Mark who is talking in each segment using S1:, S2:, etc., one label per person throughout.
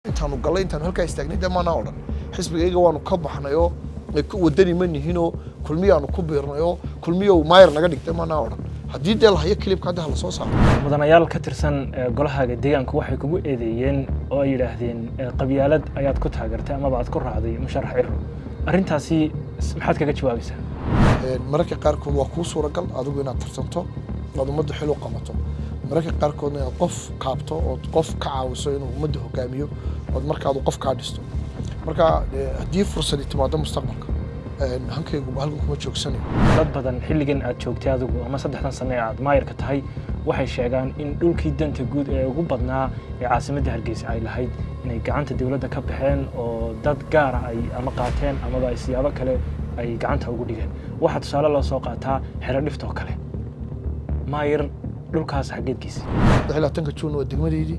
S1: intaanu galay intaanu halkaa istaagnay dhammaanaa oo dhan xisbigayga waanu ka baxnayo wadani ma nihinoo kulmiyaanu ku biirnayo kulmiyow maayar naga dhigtay maanaa oo dhan haddii dee lahayo kilibka hadda hala soo saaro
S2: mudanayaal ka tirsan golahaaga deegaanku waxay kugu eedeeyeen oo ay yidhaahdeen qabyaalad ayaad ku taageertay amaba aad ku raacday musharax Ciro arrintaasi maxaad kaga jawaabaysaa
S1: mararka qaarkood waa kuu suuragal adigu inaad tartanto ood ummadda xil u qabato mararka qaarkoodna inaad qof kaabto ood qof ka caawiso inuu ummadda hogaamiyo ood markaad qof kaa dhisto marka haddii fursad timaado mustaqbalka hankaygu halkan kuma joogsanayo
S2: dad badan xilligan aad joogtay adigu ama 3 sano ee aad maayarka tahay waxay sheegaan in dhulkii danta guud ee ugu badnaa ee caasimadda Hargeysa ay lahayd inay gacanta dawladda ka baxeen oo dad gaar ah ay ama qaateen ama ay siyaabo kale ay gacanta ugu dhigeen waxa tusaale loo soo qaataa xero dhifto kale maayar dhulkaas xageedkiisa
S1: 16 Juun waa degmadeedii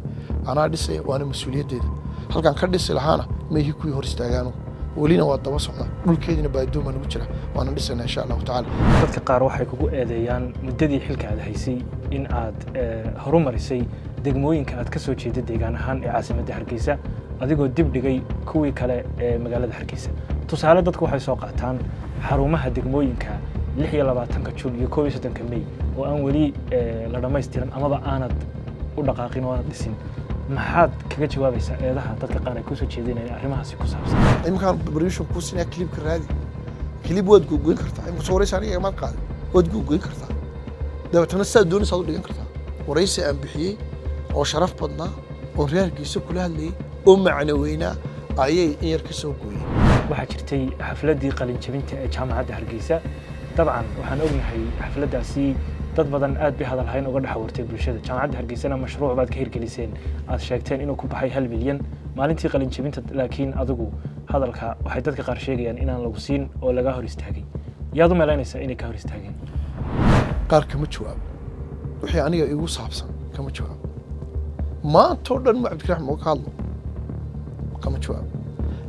S1: anaa dhisay waana mas'uuliyadeeda halkan ka dhisi lahaana meehi ku hor istaagaano ولينا وضع وصلنا ملكينا بعدهم أنا بتشرح وأنا لسه إن شاء الله تعالى.
S2: dadka qaar waxay kugu eedeeyaan muddadii xilka aad haysay in aad horumarisay degmooyinka aad ka soo jeeday deegaan ahaan ee caasimadda Hargeysa adigoo dib dhigay kuwii kale ee magaalada Hargeysa tusaale dadku waxay soo qaataan xarumaha degmooyinka 26 Juun iyo 31 May oo aan wali la dhameystiran amaba aanad u dhaqaaqin oo aanad dhisin maxaad kaga jawaabaysaa eedaha dadka qaar ay ku soo jeedinayaan arrimahaasi ku saabsan
S1: imkaan barnaamijku ku sinaa clip ka raadi clip waad go'goyn kartaa in soo waraysan iyaga ma qaad waad go'goyn kartaa dabeetana saa doonaysa u dhigan kartaa waraysi aan bixiyay oo sharaf badnaa oo reerkiisa kula hadlayay oo macna weynaa ayay in yar ka soo gooyay
S2: waxa jirtay xafladii qalin jabinta ee jaamacadda Hargeysa dabcan waxaan ognahay xafladaasi dad badan aad bay hadal hayn uga dhaxawrtay bulshada jaamacadda Hargeysana mashruuc baad ka hirgeliseen aad sheegteen inuu ku baxay 1 milyan maalintii qalin jabinta laakiin adigu hadalka waxay dadka qaar sheegayaan inaan lagu siin oo laga hor istaagay yaad u maleynaysaa inay ka hor istaageen
S1: qaar kama jawaab wixii aniga igu saabsan kama jawaab maanta dhan Cabdiraxmaan ma ka hadlo kama jawaab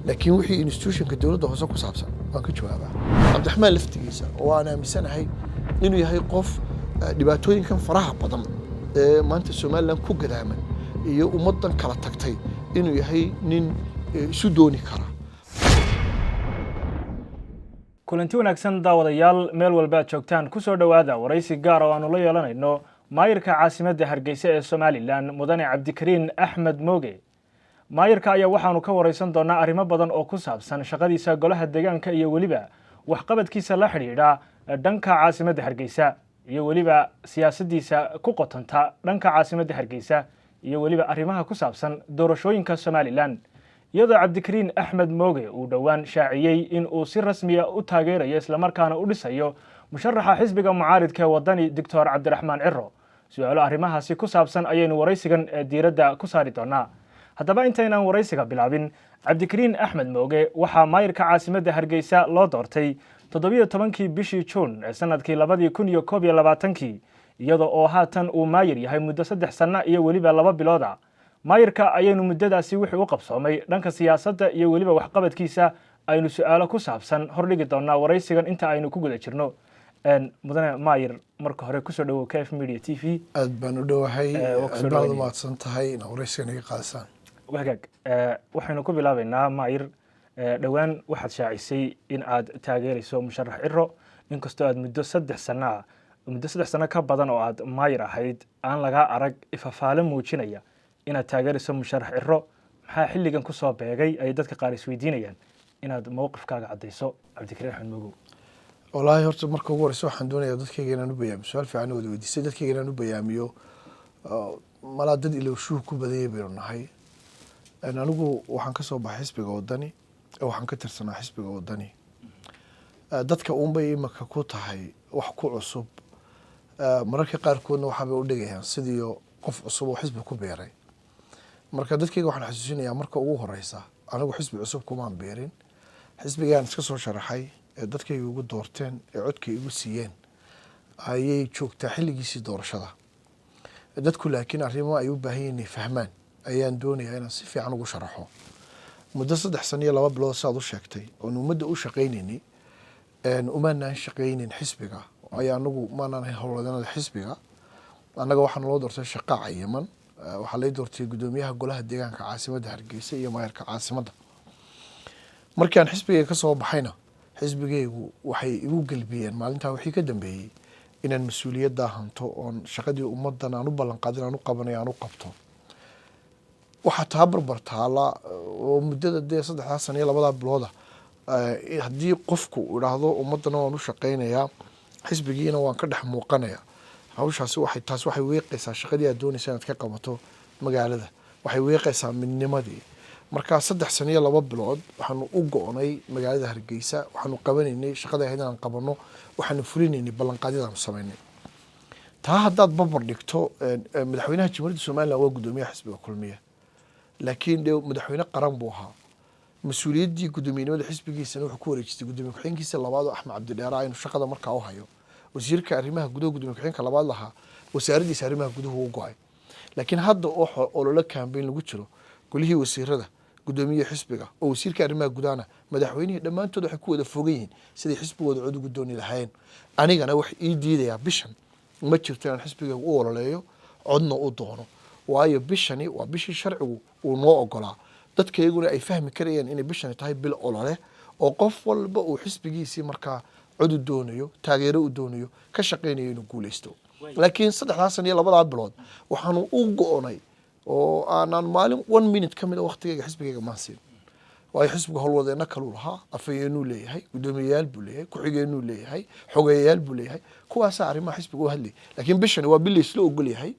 S1: laakiin wixii institutionka dawladda hoose ku saabsan waan ka jawaabaa Cabdiraxmaan laftigiisa oo aan aaminsanahay inuu yahay qof dhibaatooyinkan faraha badan ee maanta Soomaaliland ku gadaaman iyo ummadan kala tagtay inuu yahay nin isu dooni kara
S2: kulanti wanaagsan daawadayaal meel walba joogtaan ku soo dhawaada waraysi gaar oo aanu la yeelanayno maayirka caasimadda Hargeysa ee Soomaaliland mudane Cabdikariin Axmed Mooge maayirka ayaa waxaanu ka waraysan doonaa arrimo badan oo ku saabsan shaqadiisa golaha deegaanka iyo waliba waxqabadkiisa la xiriira dhanka caasimadda Hargeysa iyo waliba siyaasadiisa ku qotanta dhanka caasimadda Hargeysa iyo waliba arrimaha ku saabsan doorashooyinka Soomaaliland iyadoo Cabdikariin Axmed Mooge uu dhawaan shaaciyay in uu si rasmi ah u taageerayo isla markaana u dhisayo musharaxa xisbiga mucaaridka wadani Dr. Cabdiraxmaan Ciro su'aalo arrimahaasi ku saabsan ayaynu waraysigan diiradda ku saari doonaa haddaba intaynaan waraysiga bilaabin Cabdikariin Axmed Mooge waxa maayirka caasimadda Hargeysa loo doortay 17 bishii Juun sanadkii 2021 iyadoo oo haatan uu maayir yahay muddo 3 sano iyo waliba 2 bilood ah maayirka ayaynu muddadaasi wixii u qabsoomay dhanka siyaasadda iyo waliba waxqabadkiisa aynu su'aalo ku saabsan hordhigi doonaa waraysigan inta aynu ku guda jirno mudane maayir marka hore ku soo dhawow KF Media TV
S1: aad baan u dhawahay aad maadsan tahay in waraysigan iga qaadsan
S2: wagaag waxaynu ku bilaabaynaa maayir dhawaan waxaad shaacisay in aad taageerayso musharax Ciro inkastoo aad muddo 3 sano ka badan oo aad maayir ahayd aan laga arag ifafaale muujinaya inaad taageerayso musharax Ciro maxaa xilligan ku soo beegay ay dadka qaar isweydiinayaan inaad mowqifkaaga cadeyso Cabdikariin Axmed Mooge
S1: والله horta marka ugu horeysa waxaan doonayaa dadkayga inaan u bayaamiyo su'aal fiican oo weydiisay dadkayga inaan u bayaamiyo mala dad ilowshuhu ku badayay baynu nahay anigu waxaan ka soo baxay xisbiga wadani waxaan ka tirsanaa xisbiga wadani dadka uunbay imaka ku tahay wax ku cusub mararka qaarkoodna waxa bay u dhigayaan sidii qof cusub oo xisbi ku beeray marka dadkayga waxaan xasuusinayaa marka ugu horeysa anigu xisbi cusub kuma beerin xisbigaan iska soo sharaxay dadkayga ugu doorteen ee codkay igu siiyeen ayay joogtaa xilligiisii doorashada dadku laakiin arrimo ay u baahan yihiin fahmaan ayaan doonayaa inaan si fiican ugu sharaxo muddo 3 sano iyo 2 bilood saad u sheegtay oo ummadda u shaqeynayni umaanaan shaqeynin xisbiga ayaa anagu maanaan howlwadanada xisbiga anaga waxaan loo doortay shaqo cayiman waxaa lay doortay guddoomiyaha golaha deegaanka caasimadda Hargeysa iyo maayarka caasimadda. markii aan xisbigayga ka soo baxayna xisbigaygu waxay igu galbiyeen maalintaa wixii ka dambeeyey inaan mas-uuliyadda hanto oon shaqadii ummaddan aan u ballan qaadin aan u qabanay aan u qabto. waxaa taa barbar taala oo muddada dee 3 sano iyo 2 bilooda haddii qofku idhaahdo ummaddana waan u shaqaynayaa xisbigiina waan ka dhex muuqanayaa, hawshaasi waxay weeqaysaa shaqadii aad doonaysa inaad ka qabato magaalada, waxay weeqaysaa midnimadii. markaa 3 sano iyo 2 bilood waxaanu u go'nay magaalada Hargeysa, waxaanu qabanaynay shaqada ahayd inaan qabanno, waxaanu fulinaynay ballanqaadyadaanu samaynay. taa haddaad barbar dhigto madaxweynaha jamhuuriyadda Soomaaliland waa guddoomiyaha xisbiga kulmiye, laakiin dee madaxweyne qaran buu ahaa. mas-uuliyaddii guddoomiyenimada xisbigiisana wuxuu ku wareejistay guddoomiye ku-xigeenkiisa labaad oo Axmed Cabdi Dheere inuu shaqada markaa u hayo. wasiirka arrimaha gudaha guddoomiye ku-xigeenka labaad lahaa wasaaraddiisa arrimaha guduhu u go'ay. laakiin hadda oo olole campaign lagu jiro golihii wasiirada guddoomiye xisbiga oo wasiirka arrimaha gudahana madaxweynihii dhammaantood waxay ku wada fogan yihiin sidii xisbigooda cod ugu dooni lahaayeen. anigana wax ii diidayaa bishan ma jirto inaan xisbiga u ololeeyo codna u doono, waayo bishani waa bishii sharcigu uu noo ogolaa. dadkayguna ay fahmi karayeen inay bishani tahay bil olole oo qof walba uu xisbigiisii markaa cod u doonayo, taageero u doonayo, ka shaqaynayo inuu guuleysto. laakiin 3 sano iyo 2 bilood waxaanu u go'nay oo aanan maalin 1 minute ka mid ah waqtigayga xisbigayga maan siin. waayo xisbiga howlwadeenna kaluu lahaa, afhayeenuu leeyahay, guddoomiyayaal buu leeyahay, ku-xigeenuu leeyahay, xogeeyayaal buu leeyahay, kuwaasaa arrimaha xisbiga u hadlayay. laakiin bishani waa bil laysla ogol yahay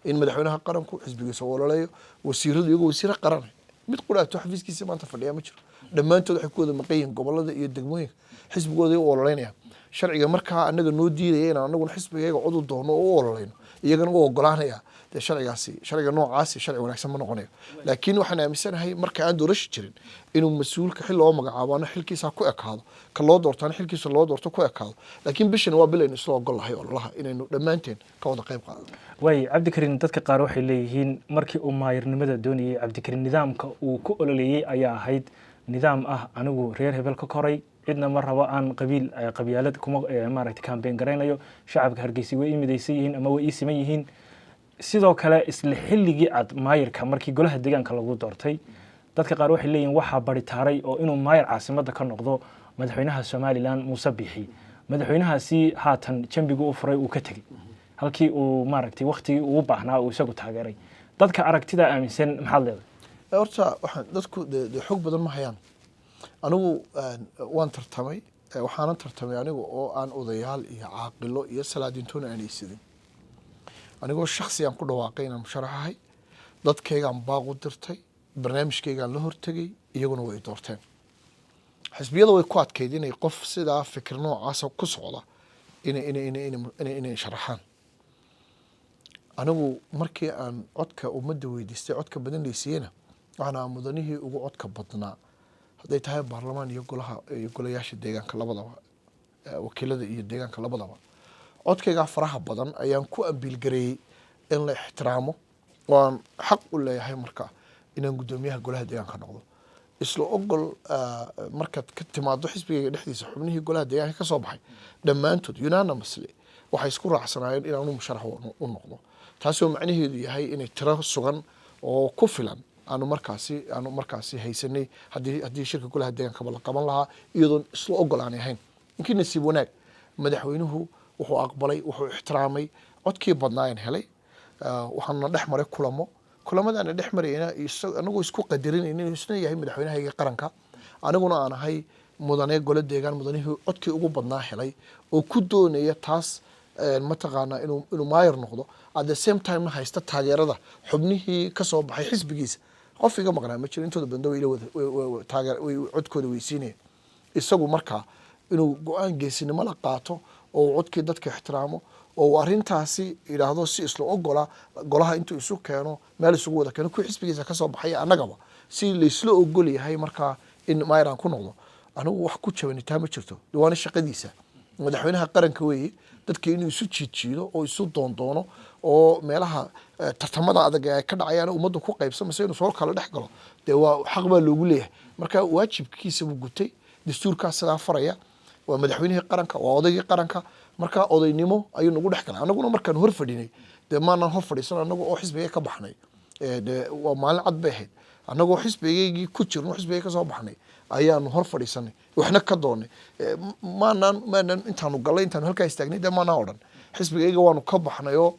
S1: in madaxweynaha qaranku xisbigiisa u ololeeyo, wasiiradu iyagoo wasiiro qaranay mid quraato xafiiskiisa maanta fadhiya ma jiro, dhammaantood waxay ku wada maqan yihiin gobolada iyo degmooyinka xisbigooda u ololeynayaan. sharciga markaa anaga noo diidaya inaan anaguna xisbigayga cod u doono oo u ololeyno iyagana u ogolaanaya, dee sharciga noocaasi sharci wanaagsan ma noqonayo. laakiin waxaan aaminsanahay marka aan doorasho jirin inuu mas-uulka xil loo magacaabaano xilkiisa ku ekaado, ka loo doortaana xilkiisa loo doorto ku ekaado. laakiin bishan waa bil aynu isla ogol lahay ololaha inaynu dhammaanteen ka wada qayb qaadano.
S2: way Cabdikariin, dadka qaar waxay leeyihiin markii uu maayirnimada doonayay Cabdikariin nidaamka uu ku ololeeyay ayaa ahayd nidaam ah anigu reer hebel ka koray, cidna ma rabo aan qabyaalad kuma maaragtay campaign garaynayo, shacabka Hargeysa way imidaysan yihiin ama way siman yihiin. sidoo kale isla xilligii aad maayirka markii golaha deegaanka lagu doortay dadka qaar waxay leeyihiin waxaa baritaaray oo inuu maayir caasimadda ka noqdo madaxweynaha Soomaaliland Muuse Biixi. madaxweynahaasi haatan jambiga u furay uu ka tagay halkii uu maaragtay waqtigii uu baahnaa uu isagu taageeray. dadka aragtida aaminsan maxaad leedahay?
S1: horta waxaan dadku xog badan ma hayaan. anigu waan tartamay, waxaana tartamay anigu oo aan odayaal iyo caaqilo iyo salaadiintoona aan aysidin. anigoo shakhsi aan ku dhawaaqay inaan musharaxahay, dadkaygaan baaq u dirtay, barnaamijkaygaan la hortegay, iyaguna way doorteen. xisbiyada way ku adkayd inay qof sidaa fikir noocaasa ku socda inay sharaxaan. anigu markii aan codka ummadda weydiistay codka badan laysiiyena waxaan ahaa mudanihii ugu codka badnaa, hadday tahay baarlamaan iyo golayaasha deegaanka labadaba, wakiilada iyo deegaanka labadaba. codkaygaa faraha badan ayaan ku ambiilgareeyey in la ixtiraamo oo aan xaq u leeyahay markaa inaan guddoomiyaha golaha deegaanka noqdo. isla ogol markaad ka timaado xisbigayga dhexdiisa xubnihii golaha deegaanka ka soo baxay dhammaantood unanimously waxay isku raacsanaayeen inaanu musharax u noqdo, taasoo macnaheedu yahay inay tiro sugan oo ku filan aanu markaasi haysanay haddii shirka golaha deegaankaba la qaban lahaa iyadoon isla ogol aanay ahayn. inkii nasiib wanaag madaxweynuhu wuxuu aqbalay, wuxuu ixtiraamay, codkii badnaayeen helay. waxaana dhex maray kulamadaana dhex marayna anagoo isku qadarinayna inuu isna yahay madaxweynahayga qaranka, aniguna aan ahay mudane gole deegaan mudanihii codkii ugu badnaa helay oo ku doonaya taas mataqaanaa inuu maayir noqdo, at the same time haysta taageerada xubnihii ka soo baxay xisbigiisa. qof iga maqnaa ma jiro, intooda badan way codkooda weysiinayeen. isagu markaa inuu go-aan geesinimo la qaato oo codkii dadka ixtiraamo oo arrintaasi yidhaahdo si isla ogola golaha intuu isu keeno meel isugu wada keeno kuwii xisbigiisa ka soo baxay annagaba si laysla ogol yahay markaa in maayir aan ku noqdo. anigu wax ku jabanitaa ma jirto, waana shaqadiisa. madaxweynaha qaranka weeye, dadka inuu isu jiidjiido oo isu doondoono oo meelaha tartamada adag ay ka dhacayaan ummaddu ku qaybsamaysa inuu soo kala dhex galo, dee waa xaq baa loogu leeyahay. marka waajibkiisa buu gutay, dastuurkaas sidaa faraya. waa madaxweynihii qaranka, waa odaygii qaranka, markaa odaynimo ayuu nagu dhex galay. anaguna markaan hor fadhinay dee maanaan hor fadhiisan annaga oo xisbigay ka baxnay dee waa maalin cad bay ahayd annagoo xisbigaygii ku jirno xisbigay ka soo baxnay ayaanu hor fadhiisanay waxna ka doonay maanaan intaanu gallay intaanu halkaa istaagnay dee maanaan odhan xisbigayga waanu ka baxnayoo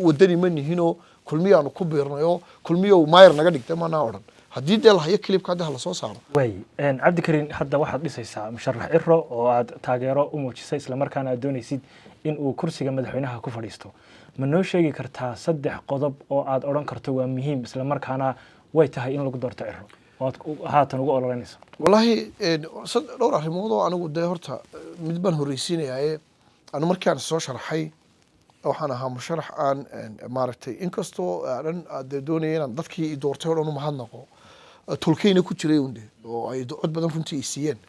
S1: wadani ma nihinoo kulmiyaanu ku biirnayoo kulmiyow maayar naga dhigtay maanaan odhan haddii dee lahayo kilibka hadda hala soo saaro
S2: way cabdikariin hadda waxaad dhisaysaa musharax ciro oo aad taageero u muujisay islamarkaana aad doonaysid in uu kursiga madaxweynaha ku fadhiisto ma noo sheegi kartaa 3 qodob oo aad odhan karto waa muhiim islamarkaana way tahay in lagu doorto ciro oo aad haatan ugu ololanayso
S1: wallahi dhowr arrimood oo anigu dee horta mid baan horreysiinayaaye anu markaan soo sharaxay waxaan ahaa musharax aan maaragtay inkastoo aan doonaya inaan dadkii doortay oo dhan u mahadnaqo tulkeyna ku jiray unde oo ay cod badan runtii ay siiyeen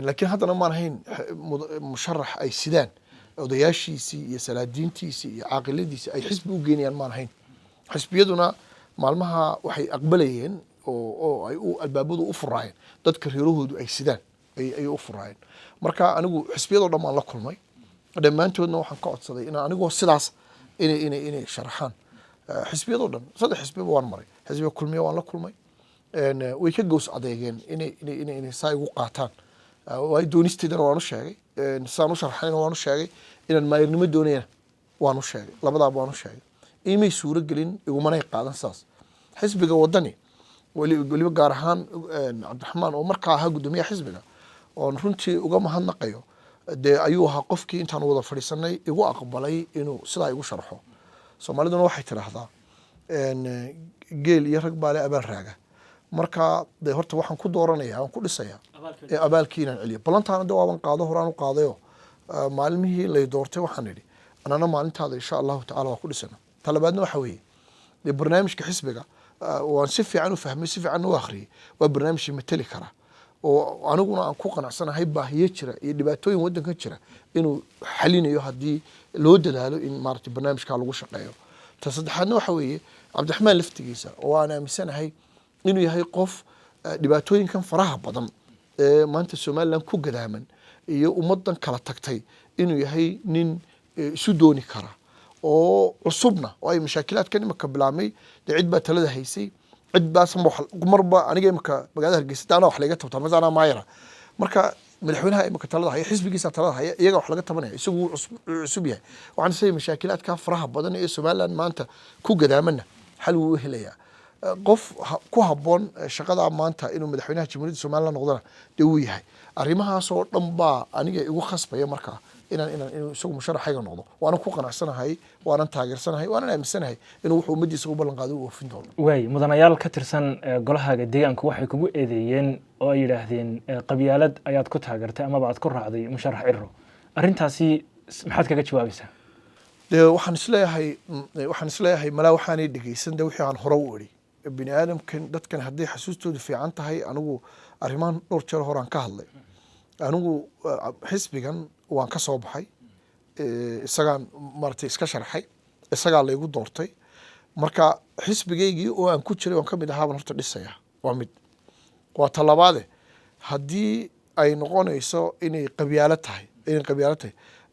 S1: laakiin haddana maan ahayn musharax ay sidaan odayaashiisii iyo salaadiintiisii iyo caaqiladiisii ay xisbi u geynayaan maan ahayn xisbiyaduna maalmaha waxay aqbalayeen oo ay albaabadu u furaayeen dadka reerahoodu ay sidaan ay u furaayeen marka anigu xisbiyadoo dhan baan la kulmay dhammaantoodna waxaan ka codsaday inaan anigoo sidaas inay sharaxaan xisbiyadoo dhan 3 xisbiba waan maray xisbiga kulmiya waan la kulmay way ka gows adeegeen inay saa igu qaataan way doonisteedana waan u sheegay saan u sharaxayna waan u sheegay inaan maayirnimo doonayna waan u sheegay labadaaba waan u sheegay imay suuro gelin igumanay qaadan saas xisbiga wadani waliba gaar ahaan cabdiraxmaan oo markaa ahaa guddoomiyaha xisbiga oon runtii uga mahadnaqayo dee ayuu ahaa qofkii intaan wada fadhiisanay igu aqbalay inuu sidaa igu sharxo soomaaliduna waxay tidhaahdaa geel iyo rag baale abaal raaga marka dee horta waxaan ku dooranaya waan ku dhisayaa abaalkii inaan celiyo ballantaana de waaban qaado horaan u qaadayo maalmihii lay doortay waxaan idhi anana maalintaada insha allahu tacala waa ku dhisana talabaadna waxa weeye dee barnaamijka xisbiga waan si fiican u fahmay si fiican u akhriyay waa barnaamij mateli kara oo aniguna aan ku qanacsanahay baahiyo jira iyo dhibaatooyin waddanka jira inuu xalinayo haddii loo dadaalo in maaragtay barnaamijkaa lagu shaqeeyo ta saddexaadna waxa weeye cabdiraxmaan laftigiisa oo aan aaminsanahay inuu yahay qof dhibaatooyinkan faraha badan ee maanta somaliland ku gadaaman iyo ummaddan kala tagtay inuu yahay nin isu dooni kara oo cusubna oo ay mashaakilaadkan imaka bilaabmay dee cid baa talada haysay cid baasanba marba aniga imaka magaalada hargeysa anaa wax laga tabtaa mas anaa maayara marka madaxweynaha imaka talada haya xisbigiisa talada haya iyaga wax laga tabanaya isagu cusub yahay waxaan isleeyahay mashaakilaadka faraha badan ee somaliland maanta ku gadaamana xal wuu helayaa qof ku habboon shaqada maanta inuu madaxweynaha jamhuuriyadda somaliland noqdana dee wuu yahay arrimahaasoo dhan baa aniga igu khasbaya markaa inuu isagu musharaxayga noqdo waanan ku qanacsanahay waanan taageersanahay waanan aaminsanahay inuu wuxuu ummaddiisa u ballan qaaday u oofin doono
S2: waay mudanayaal ka tirsan golahaaga deegaanku waxay kugu eedeeyeen oo ay yidhaahdeen qabyaalad ayaad ku taageertay amaba aad ku raacday musharax ciro arrintaasi maxaad kaga jawaabaysaa
S1: dee waxaan isleeyahay malaa waxaanay dhegeysan de wixii aan hore u idhi bini aadamkan dadkan hadday xasuustoodu fiican tahay anigu arrimahan dhowr jeer horaan ka hadlay anigu xisbigan waan ka soo baxay isagaan maaragtay iska sharxay isagaa laygu doortay marka xisbigaygii oo aan ku jiray waan ka mid ahaa baan horta dhisaya waa mid waa talabaade haddii ay noqonayso inay qabyaalo tahay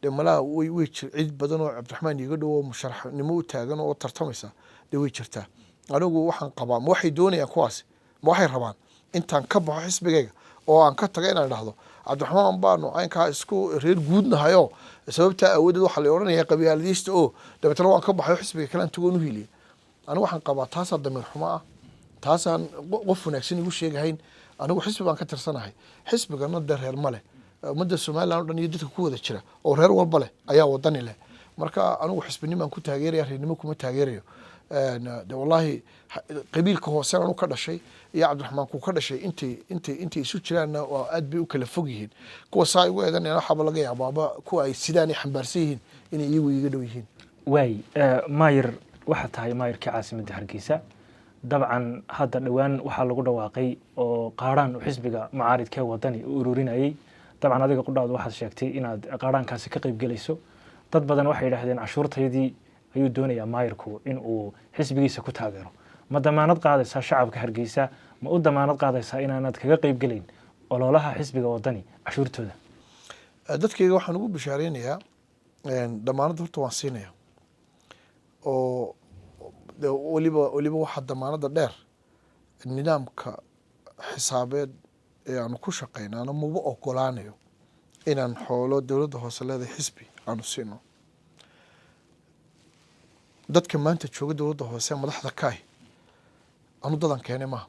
S1: dee malaa way cid badan oo cabdiraxmaan iiga dhow oo musharaxnimo u taagan oo tartamaysa dee way jirtaa anigu waxaan qabaa ma waxay doonayaan kuwaasi ma waxay rabaan intaan ka baxo xisbigayga oo aan ka taga inaan idhahdo cabdiraxmaan baanu aynkaa isku reer guudnahayo sababtaa awoodeed waxaa la odhanaya qabyaaladiista oo dabeetana waan ka baxayo xisbiga kale aan tagoon u hiiliya anigu waxaan qabaa taasaa damiir xumo ah taasaan qof wanaagsan igu sheegahayn anigu xisbi baan ka tirsanahay xisbigana dee reer ma leh ummadda somaliland o dhan iyo dadka ku wada jira oo reer walba leh ayaa wadani leh marka anigu xisbinimaan ku taageeraya reernimo kuma taageerayo de wallahi qabiilka hoose anu ka dhashay iyo cabdiraxmaan ku ka dhashay intay isu jiraanna waa aad bay u kala fog yihiin kuwa saa igu eedanayna waxaaba laga yaabaaba kuwa ay sidaan ay xambaarsan yihiin inay iyagu iga dhow yihiin
S2: waay maayir waxaa tahay maayirkii caasimadda hargeysa dabcan hadda dhowaan waxaa lagu dhawaaqay oo qaaraan xisbiga mucaaridkee wadani u ururinayay dabcan adiga qudhaadu waxaad sheegtay inaad qaaraankaasi ka qayb gelayso dad badan waxay yidhaahdeen cashuurtaydii ayuu doonayaa maayirku in uu xisbigiisa ku taageero ma damaanad qaadaysaa shacabka hargeysa ma u damaanad qaadaysaa inaanad kaga qayb gelayn ololaha xisbiga wadani cashuurtooda
S1: dadkayga waxaan ugu bishaareynayaa damaanad horta waan siinaya oo weliba waxaa damaanada dheer nidaamka xisaabeed ee aanu ku shaqaynaano maba ogolaanayo inaan xoolo dowladda hoose leedahay xisbi aanu siino. dadka maanta jooga dowladda hoose madaxda kaah anu dadan keenay maaha.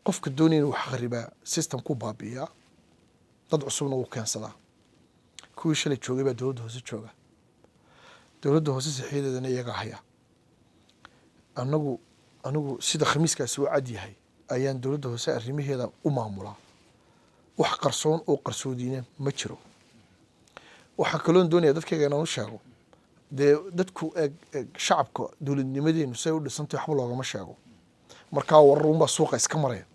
S1: qofka doonaya inuu wax qaribaa system ku baabi'iyaa, dad cusubna wuu keensadaa. kuwii shalay joogay baa dowladda hoose jooga, dowladda hoose saxiideedana iyagaa haya. anigu sida khamiiskaasi u cad yahay ayaan dowladda hoose arrimaheeda u maamulaa. wax qarsoon oo qarsoodiina ma jiro. waxaa kaloon doonaya dadkayga inaan u sheego, dee dadku shacabka dowladnimadeenu say u dhisantay waxba loogama sheego. markaa wararunbaa suuqa iska maraya.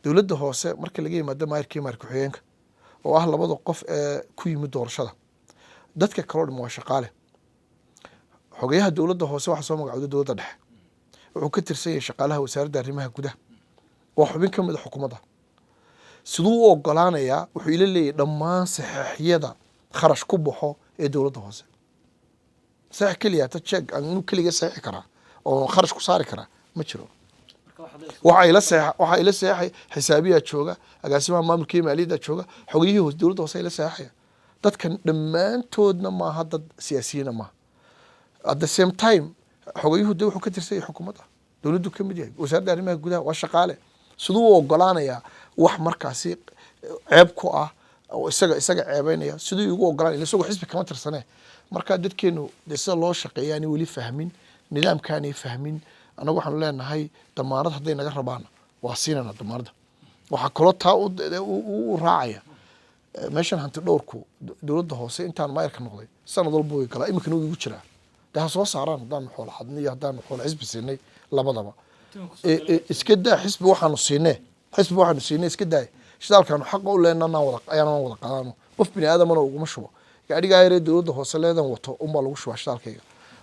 S1: dowladda hoose marka laga yimaado maayirka iyo maayir ku-xigeenka oo ah labada qof ee ku yimid doorashada, dadka kaloo dham waa shaqaale. xogayaha dowladda hoose waxaa soo magacooday dowladda dhexe, wuxuu ka tirsan yahay shaqaalaha wasaaradda arrimaha gudaha, waa xubin ka mid a xukuumadda. siduu u ogolaanayaa wuxuu ila leeyahay dhammaan saxeixyada kharash ku baxo ee dowladda hoose. saxex keliya ta jeeg anu keliga saxeixi karaa oo kharash ku saari karaa ma jiro. waxaa ila saxeixay xisaabiyaa jooga, agaasimaha maamulka iyo maaliyadda jooga, xogayihii hoose dowladda hoose ila saxeixaya. dadkan dhammaantoodna maaha dad siyaasiyiina maaha. at the same time xogayuhu de wuxuu ka tirsan yahay xukuumadda, dowladdu ka mid yahay, wasaaradda arrimaha gudaha waa shaqaale. siduu u ogolaanayaa wax markaasi ceeb ku ah oo isaga ceebeynaya, siduu ugu ogolaan isagoo xisbi kama tirsane. marka dadkeenu de sida loo shaqeeyaani weli fahmin, nidaamkaanay fahmin. anagu waxaanu leenahay damaanad hadday naga rabaan waa siinana damaanada. waxaa kaloo taa u raacaya meeshan hanti dhowrku dowladda hoose intaan maayirka noqday sanad walba way galaa, iminkana wuu igu jiraa. de ha soo saaraan haddaan xoolo xadnay iyo haddaan xoolo xisbi siinay labadaba. iska daa xisbi waxaanu siinay iska daay shidaalkaanu xaqa u leenana ayaanan wada qaadano. qof bini aadamana uguma shubo. gaadhigaa yaree dowladda hoose leedan wato unbaa lagu shubaa shidaalkayga.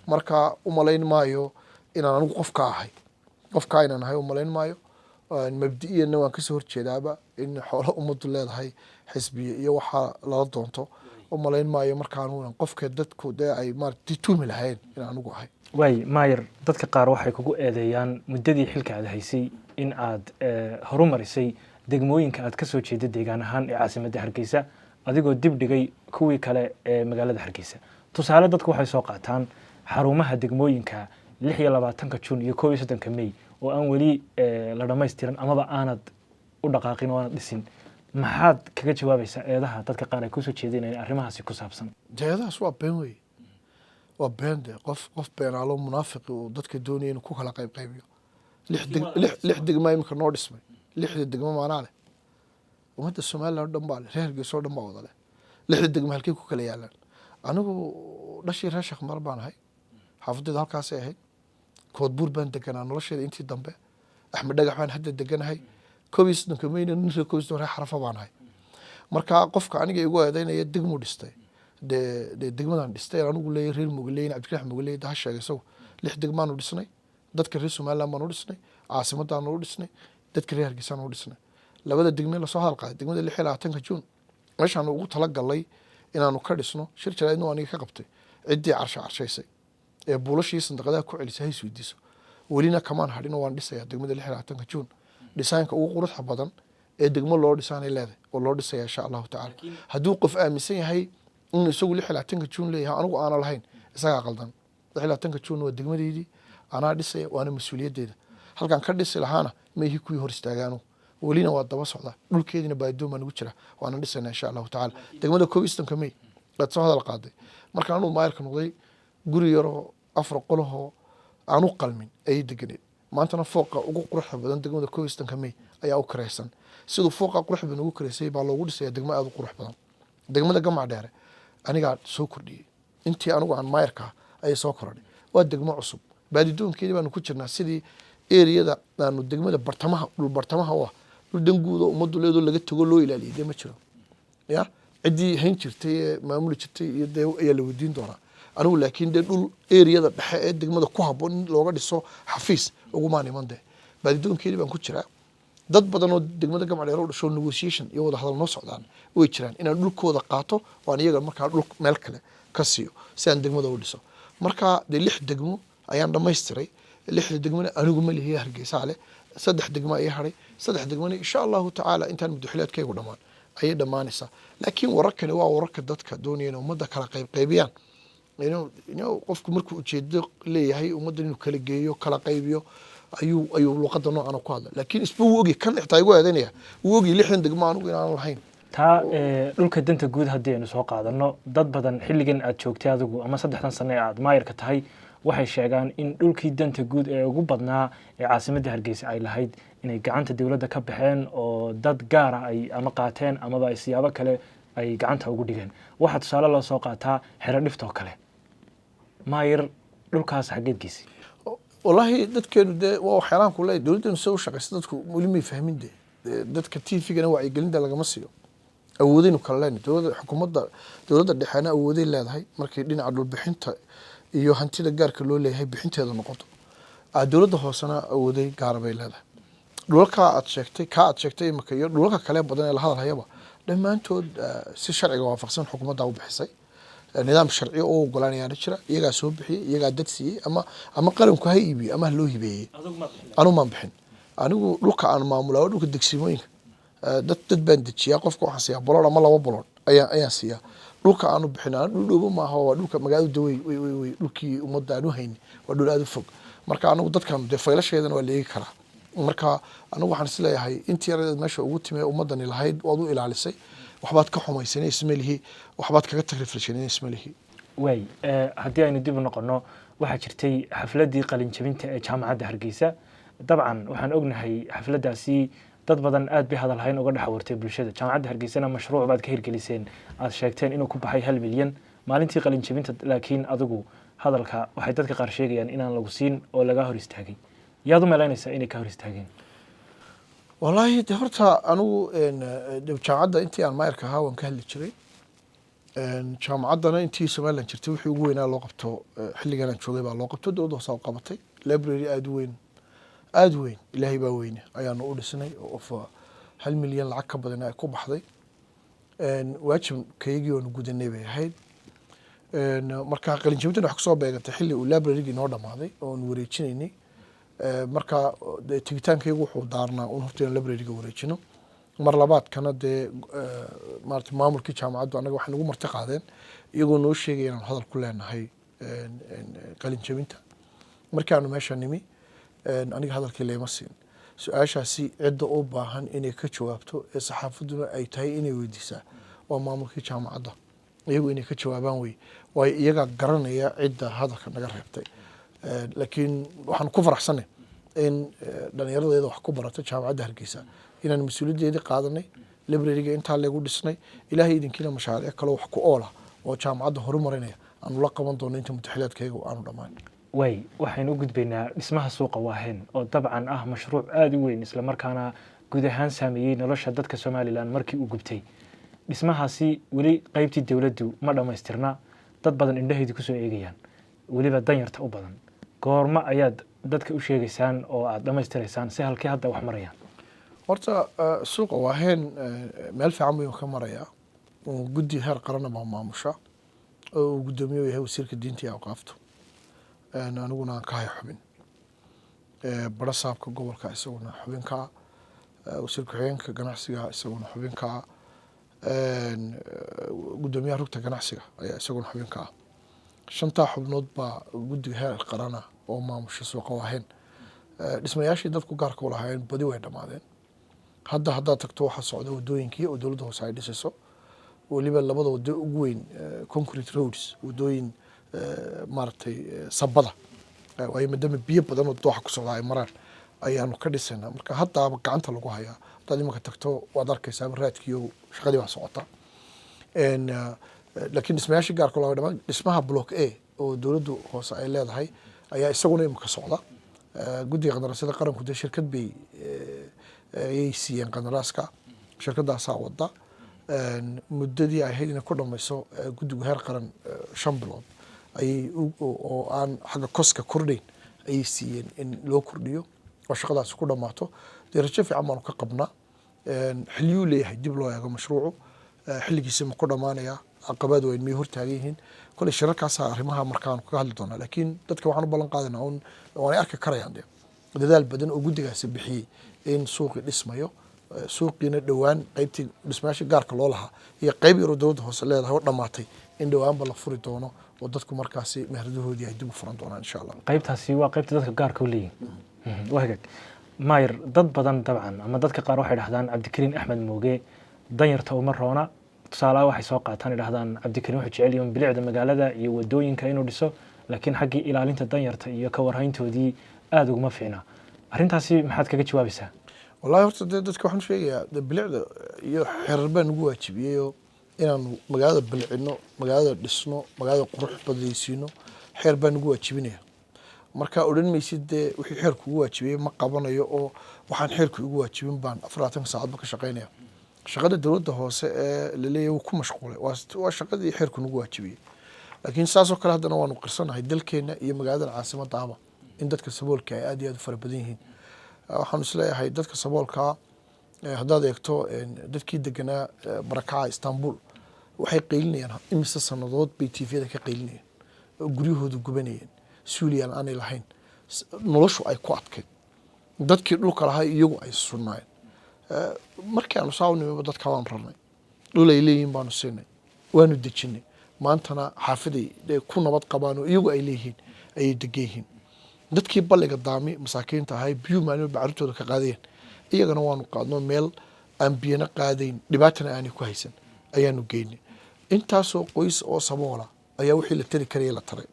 S1: marka umalayn maayo inaan anigu qofkaa inaan ahay umalayn maayo. mabdi'iyana waan kasoo horjeedaaba in xoolo ummaddu leedahay xisbiya iyo waxaa lala doonto. umalayn maayo markaan qofka dadku dee ay maaragtay tuumi lahayn in anigu ahay.
S2: waay maayir, dadka qaar waxay kugu eedeeyaan muddadii xilka aad haysay in aad horumarisay degmooyinka aad ka soo jeeda deegaan ahaan ee caasimadda Hargeysa adigoo dib dhigay kuwii kale ee magaalada Hargeysa. tusaale dadku waxay soo qaataan xarumaha degmooyinka 26 Juun iyo 31 May oo aan weli la dhammaystiran amaba aanad u dhaqaaqin oo aanad dhisin. maxaad kaga jawaabaysaa eedaha dadka qaar ay ku soo jeedinayaan arrimahaasi ku saabsan?
S1: eedahaas waa been wey. waa been de qof beenaalo munaafiqi uu dadka doonaya inuu ku kala qaybiyo. lix degma imika noo dhismay, 6 degmo maanaa leh. ummadda Soomaaliland oo dhan baa leh, reer Hargeysa oo dhan baa wada leh. 6 degmo halkay ku kala yaalaan. anigu dhashii reer Sheekh Mar baan ahay, xaafadeeda halkaasay ahayd. koodbuur baan deganaa nolosheeda intii dambe. axmed dhagax baan hadda deganahay. 31 Mayna nin reer Xarafa baan ahay. marka qofka aniga igu eedeynaya degmo dhistay de degmadan dhistay anigu leeyahay reer Muugaleyn Cabdiraxmaan Muugaleyn ha sheegay isagu 6 degmaanu dhisnay. dadka reer Soomaaliland baanu dhisnay, caasimaddaanu dhisnay, dadka reer Hargeysa baanu dhisnay. labada degme la soo halqay degmada 26 Juun meeshaan ugu talagalay inaanu ka dhisno shir jaraa'idna aniga ka qabtay ciddii carshaysay ee buulashii sanduuqyada ku celisay hay Swiidiso. welina kamaan hadhin waan dhisayaa degmada 26 Juun. dhisaanka ugu quruxda badan ee degmo loo dhisaanay leedahay oo loo dhisaya insha Allah ta'ala. hadduu qof aaminsan yahay in isagu 26 Juun leeyahay anigu aan lahayn isaga qaldan. 26 Juun waa degmadeedii anaa dhisay waana mas'uuliyaddeeda. halkan ka dhisi lahaana ma yihi kuwii hor istaagaano. welina waa daba socda dhulkeedina baadoomaa nagu jira waana dhisayna insha Allah ta'ala. degmada 21 May baad soo hadal qaaday. markaan anu maayirka noqday guri yaro 4 qolahoo aanu qalmin ay deganeed. maantana fooqa ugu quruxda badan degmada 21 May ayaa u kareysan. sidoo fooqa quruxda badan ugu kareysay baa loogu dhisay degmo aad u qurux badan. degmada Gamac Dheere aniga soo kordhiyay intii anigu aan maayirka ay soo korodhay. waa degmo cusub baadidoonkeedii baanu ku jirnaa sidii eriyada aanu degmada bartamaha waa dhul danguuda ummaddu leedo laga tago loo ilaaliyay ma jiro. ya cidii hayn jirtay maamul jirtay iyo ayaa la wadiin doonaa. anigu laakiin dhul eriyada dhexe ee degmada ku haboon looga dhiso xafiis ugu maaniimande baadidoonkeedii baan ku jiraa. dad badan oo degmada Gamac Dheere u dhasho negotiation iyo wada hadal noo socdaan way jiraan inaan dhulkooda qaato oo aan iyaga markaa dhul meel kale ka siiyo si aan degmada u dhiso. marka dee 6 degmo ayaan dhamaystiray 6 degmona anigu ma lihiya Hargeysa leh 3 degmo ay haray 3 degmona insha Allah taala intaan madaxweynaadkaygu dhamaan ayay dhamaanaysaa laakiin wararkani waa wararka dadka doonayeen ummadda kala qaybiyaan inuu qofku markuu ujeedo leeyahay ummadda inuu kala geeyo kala qaybiyo ayuu luqadda noocan ku hadla laakiin isbuu ogi kan xitaa igu eedanaya uu ogi 6 degmo anigu inaan lahayn
S2: taa dhulka danta guud haddii aynu soo qaadano dad badan xilligan aad joogtay adigu ama 3 sano aad maayirka tahay waxay sheegaan in dhulkii danta guud ee ugu badnaa ee caasimadda Hargeysa ay lahayd inay gacanta dawladda ka baxeen oo dad gaar ah ay ama qaateen ama ay siyaabo kale ay gacanta ugu dhigeen waxa tusaale loo soo qaataa xero dhiftoo kale maayir dhulkaas xageedkiisii
S1: wallahi dadkeenu de waa waxyaalaan ku leeyahay dawladdu soo shaqaysta dadku wali ma fahmin dadka TV-gana waa ay gelinta lagama siiyo awoodinu kala leeyahay dawladda xukuumadda dawladda dhexena awooday leedahay markay dhinaca dhul bixinta iyo hantida gaarka loo leeyahay bixinteeda noqoto dawladda hoosana awooday gaar bay leedahay dhulka aad sheegtay imaka iyo dhulka kale badan ee la hadalhayaba dhamaantood si sharciga waafaqsan xukuumadda u bixisay nidaam sharci oo ogolaanaya jira iyaga soo bixiyay iyaga dad siiyay ama qaranku ha iibiyo ama loo hibeeyay anu ma bixin anigu dhulka aan maamulaa dhulka degsimooyinka dad baan dejiyaa qofka waxaan siiyaa bolon ama 2 bolon ayaan siiyaa dhulka aanu bixinaa dhul dhow ma aha waa dhulka magaalada way dhulkii ummadda aanu hayni waa dhul aad u fog marka anigu dadkan de faylasheedana waa leegi karaa marka anigu waxaan isleeyahay intii yareed meesha ugu timay ummadani lahayd waad u ilaalisay waxbaad ka xumaysanay ismalihi waxbaad kaga tagriflashanay ismalihi
S2: way haddii aynu dib u noqono waxa jirtay xafladii qalin jabinta ee jaamacadda Hargeysa dabcan waxaan ognahay xafladaasi dad badan aad bay hadal hayn uga dhaxwartay bulshada jaamacadda Hargeysana mashruuc baad ka hirgeliseen aad sheegteen inuu ku baxay 1 milyan maalintii qalin jabinta laakiin adigu hadalka waxay dadka qaar sheegayaan inaan lagu siin oo laga hor istaagay yaad u malaynaysaa inay ka hor istaageen
S1: wallahi de horta anigu jaamacadda intii aan maayirka ahaa waan ka hadli jiray jaamacaddana intii Soomaaliland jirtay wixii ugu weynaa loo qabto xilligan aan joogay baa loo qabto dawladda hoose u qabatay library aad weyn ilaahay baa weyne ayaanu u dhisnay oo 1 milyan lacag ka badan ay ku baxday waajibkaygii oo gudanay bay ahayd marka qalin jabintan wax soo beegatay xilli uu library-gi noo dhamaaday oo aan wareejinaynay marka tigitaankaygu wuxuu daarnaa in horta library-ga wareejino mar labaad kana de maamulkii jaamacaddu anaga waxay nagu marti qaadeen iyagoo noo sheegay inaan hadal ku leenahay qalin jabinta markaanu meesha nimi aniga hadalkii leema siin su-aashaasi cidda u baahan inay ka jawaabto ee saxaafadduna ay tahay inay weydiisaa waa maamulkii jaamacadda iyagu inay ka jawaabaan way iyaga garanaya cidda hadalka naga reebtay laakiin waxaan ku faraxsanay in dhalinyaradeeda wax ku barata jaamacadda Hargeysa inaan mas'uuliyadeedii qaadanay library-ga intaa lagu dhisnay ilaahay idinkiina mashaariic kale wax ku oola oo jaamacadda horumarinaya aanu la qaban doono inta mutaxiliyaadkayga aanu dhamaan
S2: way waxaynu u gudbaynaa dhismaha suuqa Waaheen oo dabcan ah mashruuc aad u weyn isla markaana guud ahaan saameeyay nolosha dadka Soomaaliland markii uu gubtay dhismahaasi wali qaybtii dawladdu ma dhamaystirna dad badan indhaheedu ku soo eegayaan waliba danyarta u badan goorma ayaad dadka u sheegaysaan oo aad dhamaystiraysaan si halkii hadda wax marayaan
S1: horta suuqa Waaheen meel fiican buu ka marayaa guddi heer qaran ah maamusha oo gudoomiye yahay wasiirka diinta iyo awqaafta aniguna aan ka hay xubin bara saabka gobolka isaguna xubinka wasiirka xigeenka ganacsiga isaguna xubinka gudoomiyaha rugta ganacsiga ayaa isaguna xubinka 5 xubnood baa guddiga heer qaran ah oo maamusha suuqa Waaheen dhismayaashii dadku gaarka u lahaayeen badi way dhamaadeen hadda tagto waxa socda wadooyinkii oo dawladda hoose ay dhisayso waliba labada wado ugu weyn concrete roads wadooyin sabada way madama biyo badan oo dooxa ku socda ay maraan ayaanu ka dhisana marka hadda gacanta lagu hayaa dad imaka tagto waad arkaysaa raadkiyo shaqadii waa socota laakiin dhismayaashii gaarka loo dhamaan dhismaha block A oo dawladdu hoose ay leedahay ayaa isaguna imaka socda guddiga qandaraasyada qaranku de shirkad bay ay siiyeen qandaraaska shirkadaasaa wada muddadii ay ahayd inay ku dhamayso guddiga heer qaran 5 bilood ayay oo aan xagga koska kordhayn ayay siiyeen in loo kordhiyo oo shaqadaas ku dhamaato darajo fiican baanu ka qabnaa xilliyuu leeyahay dib loo eego mashruucu xilligiisa ma ku dhamaanaya caqabad weyn miyay hortaagan yihiin koley shirarkaasa arrimaha markaan kaga hadli doonaa laakiin dadka waxaan u ballan qaadana waanay arki karayaan dee dadaal badan oo guddigaasi bixiyey in suuqii dhismayo suuqiina dhowaan qaybtii dhismayaasha gaarka loo lahaa iyo qayb yaroo dowladda hoose leedahay oo dhammaatay in dhowaanba la furi doono oo dadku markaasi meheradahoodii ay dib u furan doonaan insha allah
S2: qaybtaasi waa qaybta dadka gaarka u leeyihin waa hagaag maayir dad badan dabcan ama dadka qaar waxay dhahdaan cabdikariin axmed mooge danyarta uma roona tusaalaha waxay soo qaataan dhahdaan cabdikariin wuxuu jecel yahay bilicda magaalada iyo wadooyinka inuu dhiso laakiin xaggii ilaalinta danyarta iyo ka warhayntoodii aada uguma fiicna arrintaasi maxaad kaga jawaabaysaa
S1: wallahi horta dee dadka waxaan sheegayaa bilicda iyo xeerar baa nagu waajibiyeyoo inaanu magaalada bilicino magaalada dhisno magaalada qurux badaysiino xeer baa nagu waajibinaya markaa odhan maysid dee wixii xeerku ugu waajibiyey ma qabanayo oo waxaan xeerku ugu waajibin baan 24 saacadba ka shaqaynaya shaqada dowladda hoose ee laleeyahay wuu ku mashquulay waa shaqadii xeerku nagu waajibiyey laakiin saasoo kale haddana waanu qirsanahay dalkeena iyo magaalada caasimaddaaba in dadka saboolka ay aad iyo aad u fara badan yihiin waxaanu isleeyahay dadka saboolkaa haddaad eegto dadkii deganaa barakaca istanbul waxay qaylinayaan imise sannadood bay tviyada ka qaylinayeen guryahooda gubanayeen suuliyan aanay lahayn noloshu ay ku adkayd dadkii dhulka lahaa iyagu ay sugnaayeen markii aanu saa u nimaba dadka waan rarnay dhul ay leeyihiin baanu siinay waanu dejinay maantana xaafaday ku nabad qabaan oo iyagu ay leeyihiin ayay degan yihiin dadkii balliga daami masaakiinta ahay biyuu maalin walba carruurtooda ka qaadayeen iyagana waanu qaadno meel aan biyana qaadayn dhibaatana aanay ku haysan ayaanu geynay intaasoo qoys oo saboola ayaa wixii la tari karaya la taray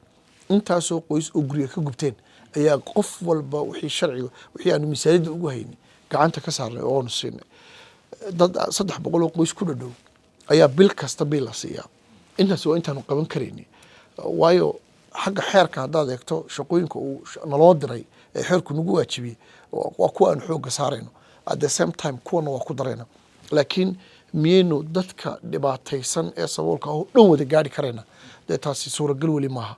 S1: intaasoo qoys oo guriga ka gubteen ayaa qof walba wixii sharciga wixii aanu misaanida ugu haynay gacanta ka saarnay oo aanu siinay dad 300 oo qoys ku dhadhow ayaa bil kasta bil la siiyaa intaas waa intaanu qaban karaynay waayo xagga xeerka haddaad eegto shaqooyinka uu naloo diray ee xeerku nagu waajibiyey waa kuwa aanu xoogga saarayno at the same time kuwana waa ku darayna laakiin miyaynu dadka dhibaataysan ee saboolka oo dhan wada gaari karayna dee taasi suuragal weli maaha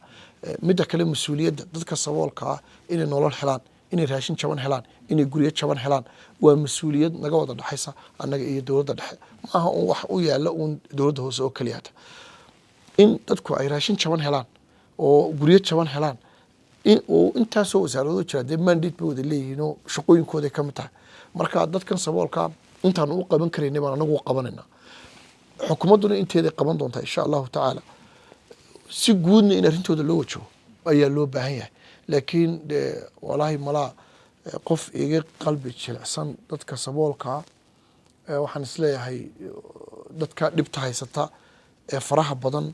S1: midda kale mas-uuliyadda dadka saboolka ah inay nolol helaan inay raashin jaban helaan inay guryo jaban helaan waa mas-uuliyad naga wada dhexaysa annaga iyo dowladda dhexe maaha un wax u yaalla uun dowladda hoose oo keliyaata in dadku ay raashin jaban helaan oo guryo jaban helaan oo intaasoo wasaaradoo jira dee mandate bay wada leeyihiin oo shaqooyinkooday ka mid tahay marka dadkan saboolka intaanu u qaban karaynay baan anagu u qabanaynaa xukuumadduna inteeday qaban doontaa insha allahu tacaala si guudna in arrintooda loo wajaho ayaa loo baahan yahay laakiin walaahi malaa qof iga qalbi jilicsan dadka saboolkaa waxaan isleeyahay dadka dhibta haysata ee faraha badan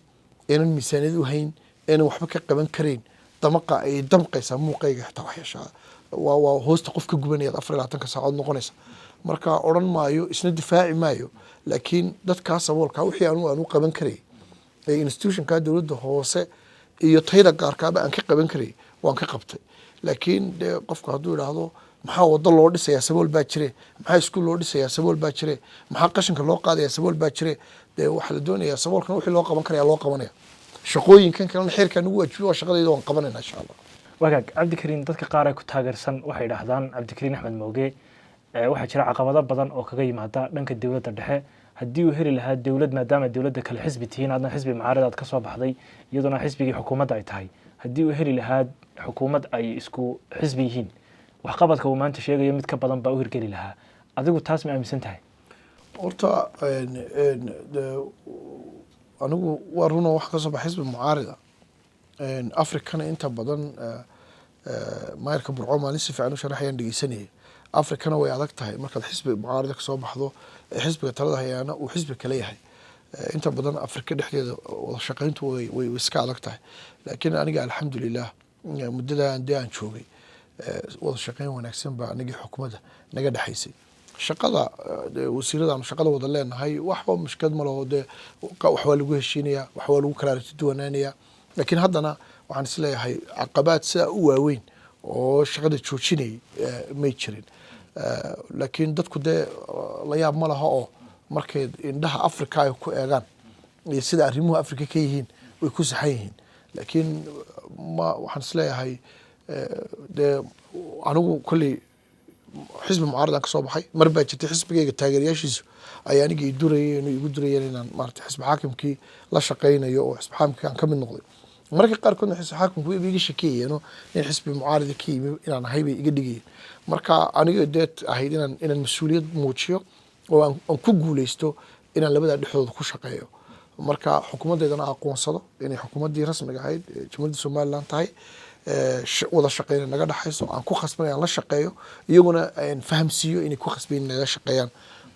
S1: eenan miisaaniyad u hayn eenan waxba ka qaban karayn damaqa ay damqaysaa muuqayga xitaa waxyeeshaa waa hoosta qof ka gubanayaad 24 saacood noqonaysa marka odhan maayo isna difaaci maayo laakiin dadkaa saboolkaa wixii aanu qaban karay ee institutionka dowladda hoose iyo tayada gaarkaaba aan ka qaban karay waan ka qabtay laakiin dee qofku hadduu idhaahdo maxaa waddo loo dhisayaa sabool baa jire maxaa iskuul loo dhisayaa sabool baa jire maxaa qashinka loo qaadayaa sabool baa jire dee waxaa la doonayaa saboolkan wixii loo qaban karaya loo qabanaya shaqooyinkan kalena xeerkaa nagu waajibiyo waa shaqadayda waan qabanayna insha allah
S2: wagaag cabdikariin dadka qaar ay ku taageersan waxay dhahdaan cabdikariin axmed mooge waxaa jira caqabado badan oo kaga yimaada dhanka dowladda dhexe haddii uu heli lahaa dowlad maadaama dowladda kale xisbi tihiin aadna xisbi mucaarad aad ka soo baxday iyaduna xisbigii xukuumadda ay tahay haddii uu heli lahaa xukuumad ay isku xisbi yihiin waxqabadka uu maanta sheegayo mid ka badan baa u hirgeli lahaa adigu taas ma aaminsan tahay
S1: horta anigu waa runo wax ka soo baxa xisbi mucaarida afrikana inta badan maayarka burco maalin si fiican u sharaxayaan dhegeysanayay afrikana way adag tahay markaad xisbi mucaarida ka soo baxdo xisbiga talada hayaana uu xisbi kale yahay inta badan afrika dhexdeeda wada shaqayntu way iska adag tahay laakiin aniga alxamdulilah muddadan dee aan joogay wada shaqayn wanaagsan baa anagii xukuumadda naga dhexaysay shaqada wasiiradaanu shaqada wada leenahay waxba mushkilad ma laho dee wax waa lagu heshiinayaa wax waa lagu kala aragti duwanaanayaa laakiin haddana waxaan isleeyahay caqabaad sidaa u waaweyn oo shaqada joojinayay may jirin laakiin dadku dee la yaab ma laha oo markay indhaha africa ay ku eegaan iyo sida arrimuhu africa ka yihiin way ku saxan yihiin laakiin waxaan isleeyahay dee anigu kolley xisbi mucaaradan ka soo baxay mar baa jirtay xisbigayga taageerayaashiisu ay aniga i durayeen igu durayeen inaan maarata xisbi xaakimkii la shaqaynayo oo xisbi xaakimkii aan ka mid noqday marka qaarkoodna xisbi xaakimku way iga shakeeyeeno in xisbi mucaarada ka yimi inaan ahay bay iga dhigayeen marka aniga deed ahayd inaan mas-uuliyad muujiyo oo aan ku guuleysto inaan labadaa dhexdooda ku shaqeeyo marka xukuumaddeedana aqoonsado inay xukuumaddii rasmiga ahayd jamhuuriyadda somaliland tahay wada shaqeyna naga dhexayso aan ku khasbanayo aan la shaqeeyo iyaguna aan fahamsiiyo inay ku khasbayn naga shaqeeyaan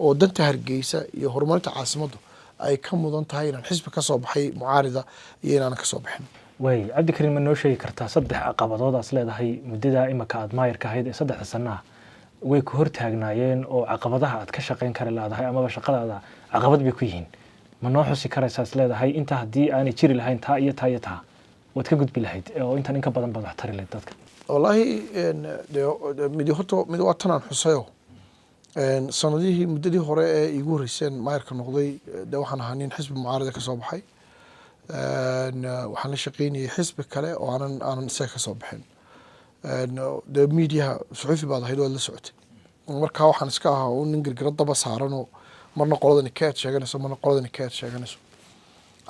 S1: oo danta hargeysa iyo horumarinta caasimaddu ay ka mudan tahay inaan xisbi ka soo baxay mucaarida iyo inaanan ka soo bixin
S2: way cabdikariin ma noo sheegi kartaa 3 caqabadood aad leedahay muddada imika aad maayirka ahayd ee 3 sano way ku hortaagnaayeen oo caqabadaha aad ka shaqeyn kara leedahay amaba shaqadaada caqabad bay ku yihiin ma noo xusi karaysaa leedahay inta haddii aanay jiri lahayn taa iyo taa iyo taa waad ka gudbi lahayd oo intan in ka badan baad wax tari lahayd dadka
S1: wallahi mid waa tanaan xusayo sanadihii muddadii hore ee igu horeyseen maayirka noqday de waxaan ahaa nin xisbi mucaarada ka soo baxay waxaan la shaqeynayay xisbi kale oo aanan isaga ka soo bixin de miidiyaha suxuufi baad ahayd waad la socotay markaa waxaan iska ahaa nin girgiro daba saaranoo marna qoladani ka eed sheeganayso marna qoladani ka eed sheeganayso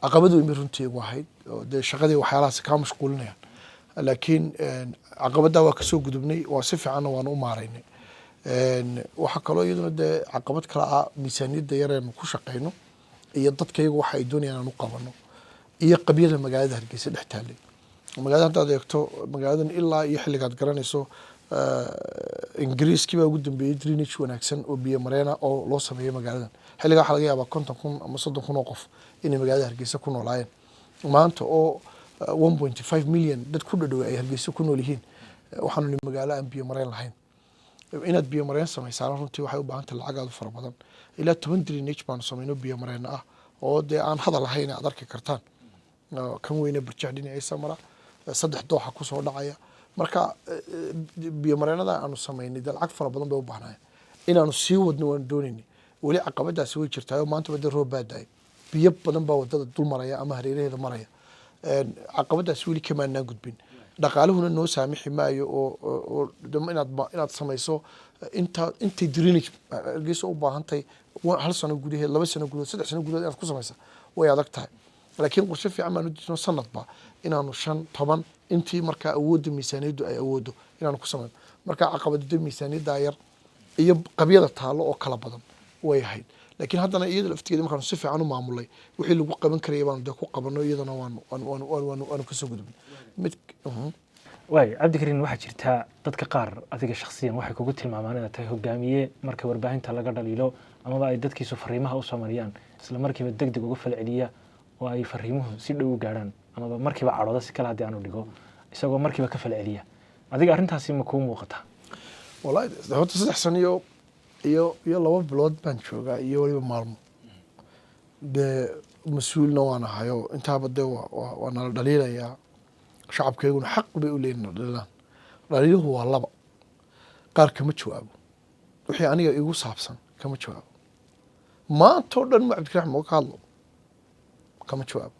S1: caqabad weyn bay runtii igu ahayd oo dee shaqadii waxyaalahaasi kaa mashquulinayaan laakiin caqabaddaa waa kasoo gudubnay waa si fiicanna waanu u maaraynay waxaa kaloo iyaduna dee caqabad kale ah miisaaniyadda yareenu ku shaqeyno iyo dadka iyagu waxa ay doonayaan aan u qabano iyo qabyada magaalada hargeysa dhex taallay magaalada haddaad eegto magaaladan ilaa iyo xilligaad garanayso ingiriiskii baa ugu dambeeyey drainage wanaagsan oo biyo mareena oo loo sameeyey magaaladan xilligaa waxaa laga yaabaa 50,000 ama 30,000 oo qof inay magaalada hargeysa ku noolaayeen maanta oo 1.5 milyan dad ku dhadhow ay hargeysa ku nool yihiin waxaanu ni magaalo aan biyo mareen lahayn inaad biyo mareen samaysaan runtii waxay u baahan tahay lacag aad u fara badan ilaa 10 drainage baanu samayno biyo mareen ah oo dee aan hadal ahayn aad arki kartaan kan weyne barjac dhinaciisa mara 3 dooxa ku soo dhacaya marka biyo mareenada aanu samaynay dee lacag fara badan bay u baahnaayeen inaanu sii wadno waan doonaynay weli caqabadaasi way jirtaa oo maanta bada roob baa daay biyo badan baa wadada dul maraya ama hareeraheeda maraya caqabadaasi weli kamaanaan gudbin dhaqaaluhuna noo saamixi maayo oo inaad samayso intay drainage hargeysa u baahantahay 1 sano gudaheed 2 sano gudaheed 3 sano gudaheed inaad ku samaysa way adag tahay laakiin qorshe fiican baanu dejino sanadba inaanu 5-10 intii markaa awoodda miisaaniyaddu ay awoodo inaanu ku samayno markaa caqabadda miisaaniyadda yar iyo qabyada taalo oo kala badan way ahayd laakiin haddana iyada laftigeeda markaanu si fiican u maamulay wixii lagu qaban karayay baanu dee ku qabanno iyadana waanu kasoo gudubnay
S2: way cabdikariin waxaa jirtaa dadka qaar adiga shakhsiyan waxay kugu tilmaamaan inaad tahay hogaamiye marka warbaahinta laga dhaliilo amaba ay dadkiisu fariimaha u soo mariyaan isla markiiba degdeg uga falceliya oo ay fariimuhu si dhow u gaadhaan amaba markiiba cadhooda si kale haddii aanu dhigo isagoo markiiba ka falceliya adiga arrintaasi ma kuu muuqataa
S1: wallahi horta 3 sano iyo 2 bilood baan joogaa iyo waliba maalmo dee mas-uulna waan ahayo intaaba dee waa nala dhaliilayaa shacabkeyguna xaq bay u leeyihin dhaliilaan dhaliiluhu waa 2 qaar kama jawaabo wixii aniga igu saabsan kama jawaabo maantoo dhan ma cabdikariin ma ka hadlo kama jawaabo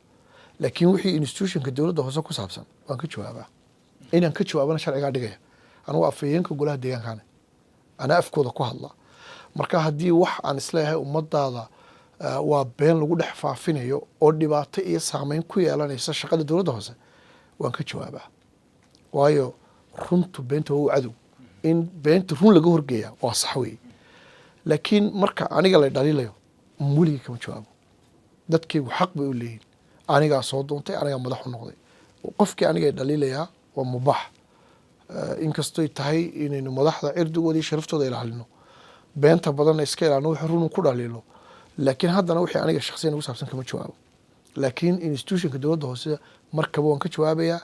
S1: laakiin wixii institutionka dowladda hoose ku saabsan waan ka jawaabaa inaan ka jawaabana sharcigaa dhigaya anigu afhayeenka golaha deegaankaana anaa afkooda ku hadla marka haddii wax aan isleeyahay ummadaada waa been lagu dhex faafinayo oo dhibaato iyo saameyn ku yeelanaysa shaqada dowladda hoose waan ka jawaabaa waayo runtu beenta waa u cadow in beenta run laga horgeeya waa sax weeye laakiin marka aniga la dhaliilayo weligii kama jawaabo dadkaygu xaq bay u leeyihin anigaa soo doontay anigaa madax u noqday qofkii aniga dhaliilayaa waa mubaax inkastoy tahay inaynu madaxda cirdigooda iyo sharaftooda ilaalino beenta badanna iska ilaalino wixii run ku dhaliilo laakiin haddana wixii aniga shakhsiyan ugu saabsan kama jawaabo laakiin institutionka dowladda hoose markaba waan ka jawaabayaa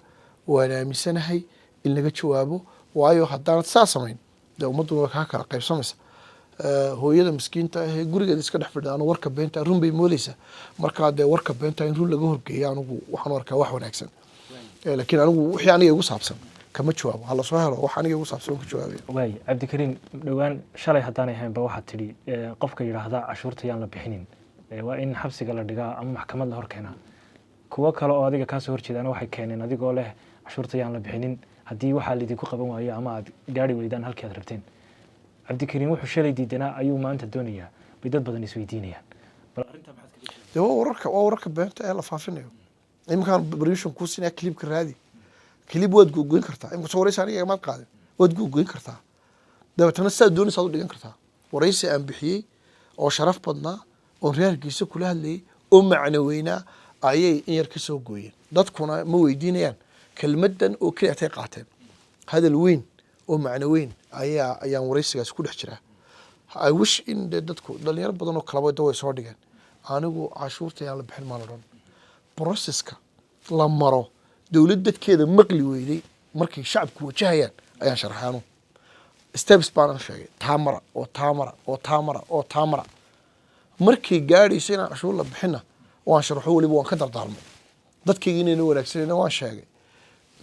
S1: waan aaminsanahay in laga jawaabo waayo haddaanad saa samayn dee ummadduna way kaa kala qaybsamaysa hooyada miskiinta ah ee gurigeeda iska dhex fidha anu warka beenta run bay moodaysaa markaa dee warka beenta in run laga horgeeya anigu waxaan arkaa wax wanaagsan laakiin anigu wixii aniga igu saabsan kama jawaabo hala soo helo wax aniga igu saabsan ka jawaabaya
S2: way cabdikariin dhawaan shalay haddaanay ahaynba waxaad tidhi qofka yidhaahda cashuurta yaan la bixinin waa in xabsiga la dhigaa ama maxkamad la hor keenaa kuwo kale oo adiga kaasoo horjeedaan waxay keeneen adigoo leh cashuurta yaan la bixinin haddii waxaa laidinku qaban waayo ama aad gaari weydaan halkii aad rabteen cabdikariin wuxuu shalay diidanaa ayuu maanta doonayaa bay dad badan isweydiinayaan bal arrintaa maxaad ka dhigtay
S1: waa wararka beenta ee la faafinayo iminkaan permission kuu siinaya clipka raadi clip waad googoyn kartaa imika soo waraysi aniga maad qaadin waad googoyn kartaa dabeetana sidaad doonaysa aad u dhigan kartaa waraysi aan bixiyey oo sharaf badnaa oo reerkiisa kula hadlayay oo macno weynaa ayay in yar ka soo gooyeen dadkuna ma weydiinayaan kelmadan oo keliya tay qaateen hadal weyn oo macno weyn ayaan waraysigaas ku dhex jiraa I wish in dadku dhalinyaro badan oo kalaba way soo dhigeen anigu cashuurta ayaan la bixin maan odhan processka la maro dowlad dadkeeda maqli weyday markay shacabku wajahayaan ayaan sharaxaanu steps baan sheegay taamara markay gaadhayso inaan cashuur la bixina waan sharaxo waliba waan ka dardaarmay dadkayga inayna wanaagsanayna waan sheegay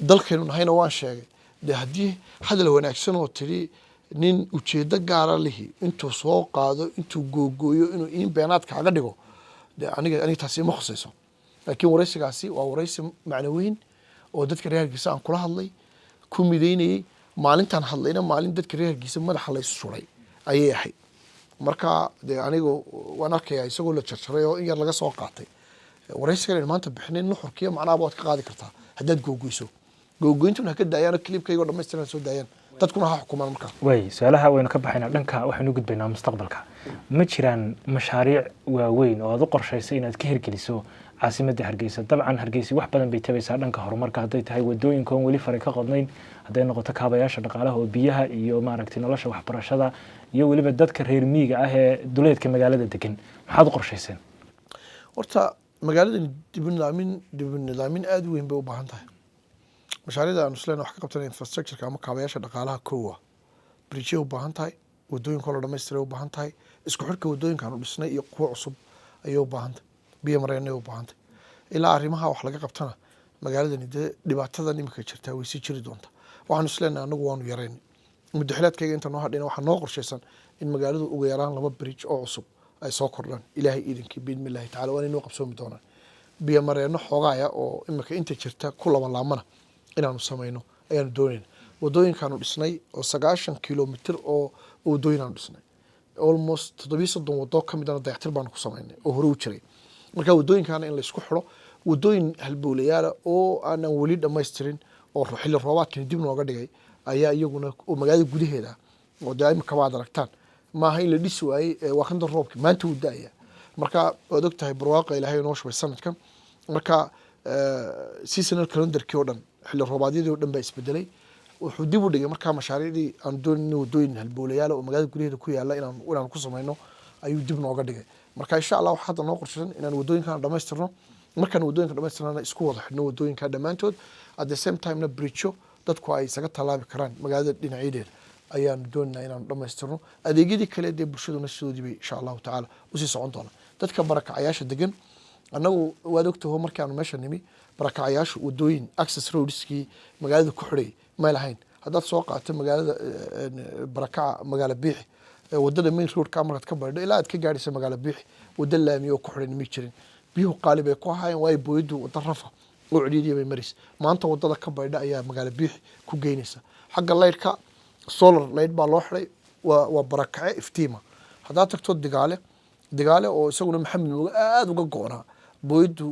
S1: dalkaynu nahayna waan sheegay dee haddii hadal wanaagsan oo tidhi nin ujeedo gaara lihi intuu soo qaado intuu googooyo inuu in beenaad kaaga dhigo dee aniga taasi ima khusayso laakiin waraysigaasi waa waraysi macno weyn oo dadka reer Hargeysa aan kula hadlay ku mideynayay maalintaan hadlayna maalin dadka reer Hargeysa madaxa la isu suray ayay ahayd marka dee anigu waan arkayaa isagoo la jarjaray oo in yar laga soo qaatay waraysigan maanta bixinin nuxurkiyo macnaha waad ka qaadi kartaa haddaad googoyso googoyntuna ka daayaan clipkayga dhammaystiran soo daayaan dadkuna ha xukumaan markaa
S2: way su'aalaha waynu ka baxaynaa dhanka waxaynu gudbaynaa mustaqbalka ma jiraan mashaariic waaweyn oo aad u qorshaysay inaad ka hirgeliso caasimadda Hargeysa dabcan Hargeysa wax badan bay tabaysaa dhanka horumarka hadday tahay wadooyinka oo wali faray ka qodnayn hadday noqoto kaabayaasha dhaqaalaha oo biyaha iyo maaragtay nolosha waxbarashada iyo waliba dadka reer miyiga ah ee duleedka magaalada degan maxaad u qorshayseen
S1: horta magaaladan dib u nidaamin aad u weyn bay u baahan tahay mashaariicda aan isleena wax ka qabtana infrastructure ama kaabayaasha dhaqaalaha koowa bridge u baahan tahay wadooyinka la dhameystiray u baahan tahay isku xirka wadooyinka aan dhisnay iyo kuwa cusub ayay u baahan tahay biyo mareenay u baahan tahay ilaa arrimaha wax laga qabtana magaaladan dhibaatadan imika jirta way sii jiri doontaa waxaan isleena anagu waanu yareyn muddo xilaadkayga inta noo hadhayna waxaa noo qorshaysan in magaaladu ugu yaraan 2 bridge oo cusub ay soo kordhaan ilaahay iidinkii biidmillaahi tacaala waan inoo qabsoomi doonaan biyo mareeno xoogaaya oo imika inta jirta ku laamana inaanu samayno ayaanu doonayna wadooyinkaanu dhisnay oo 90 kilomitir oo wadooyinaanu dhisnay almost 7 wado ka midana dayactir baanu ku samaynay oo hore u jiray marka wadooyinkaana in la isku xiro wadooyin halbowlayaal oo aanan weli dhammaystirin oo xilli roobaadkan dib nooga dhigay ayaa iyaguna oo magaalada gudaheeda oo daa'imka baad aragtaan maaha in la dhisi waayey waa kan roobki maanta uu daaya marka waad ogtahay barwaaqa ilaahay noo shubay sanadkan marka seasonal calendarkii oo dhan xilli roobaadyadii oo dhan baa isbedelay wuxuu dib u dhigay markaa mashaariicdii aan doonayno wadooyin halbowlayaal oo magaalada gudaheeda ku yaala inaan ku samayno ayuu dib nooga dhigay marka insha Allah waxa hadda noo qorshaysan inaan wadooyinkan dhamaystirno markaan wadooyinka dhamaystirnana isku wada xidhno wadooyinka dhamaantood at the same time na bridge dadku ay isaga talaabi karaan magaalada dhinaceedeeda ayaan doonaynaa inaan dhamaystirno adeegyadii kale ee bulshaduna sidoodii bay insha Allah taala u sii socon doona dadka barakacayaasha degan anagu waad ogtahay markaan meesha nimi barakacayaashu wadooyin access roadskii magaalada ku xidhay ma lahayn haddaad soo qaato magaalada barakaca magaala biixi wadada main road ka markaad ka baydho ilaa aad ka gaadhaysa magaala biixi wada laami oo ku xidhan ma jirin biyuhu qaalib ay ku ahaayeen way booyadu wada rafa oo ciriiriye bay maris maanta wadada ka baydha ayaa magaala biixi ku geynaysa xagga leydka solar light baa loo xiray waa barakace iftiima haddaad tagto digaale oo isaguna maxamed mooga aad uga go'naa booyadu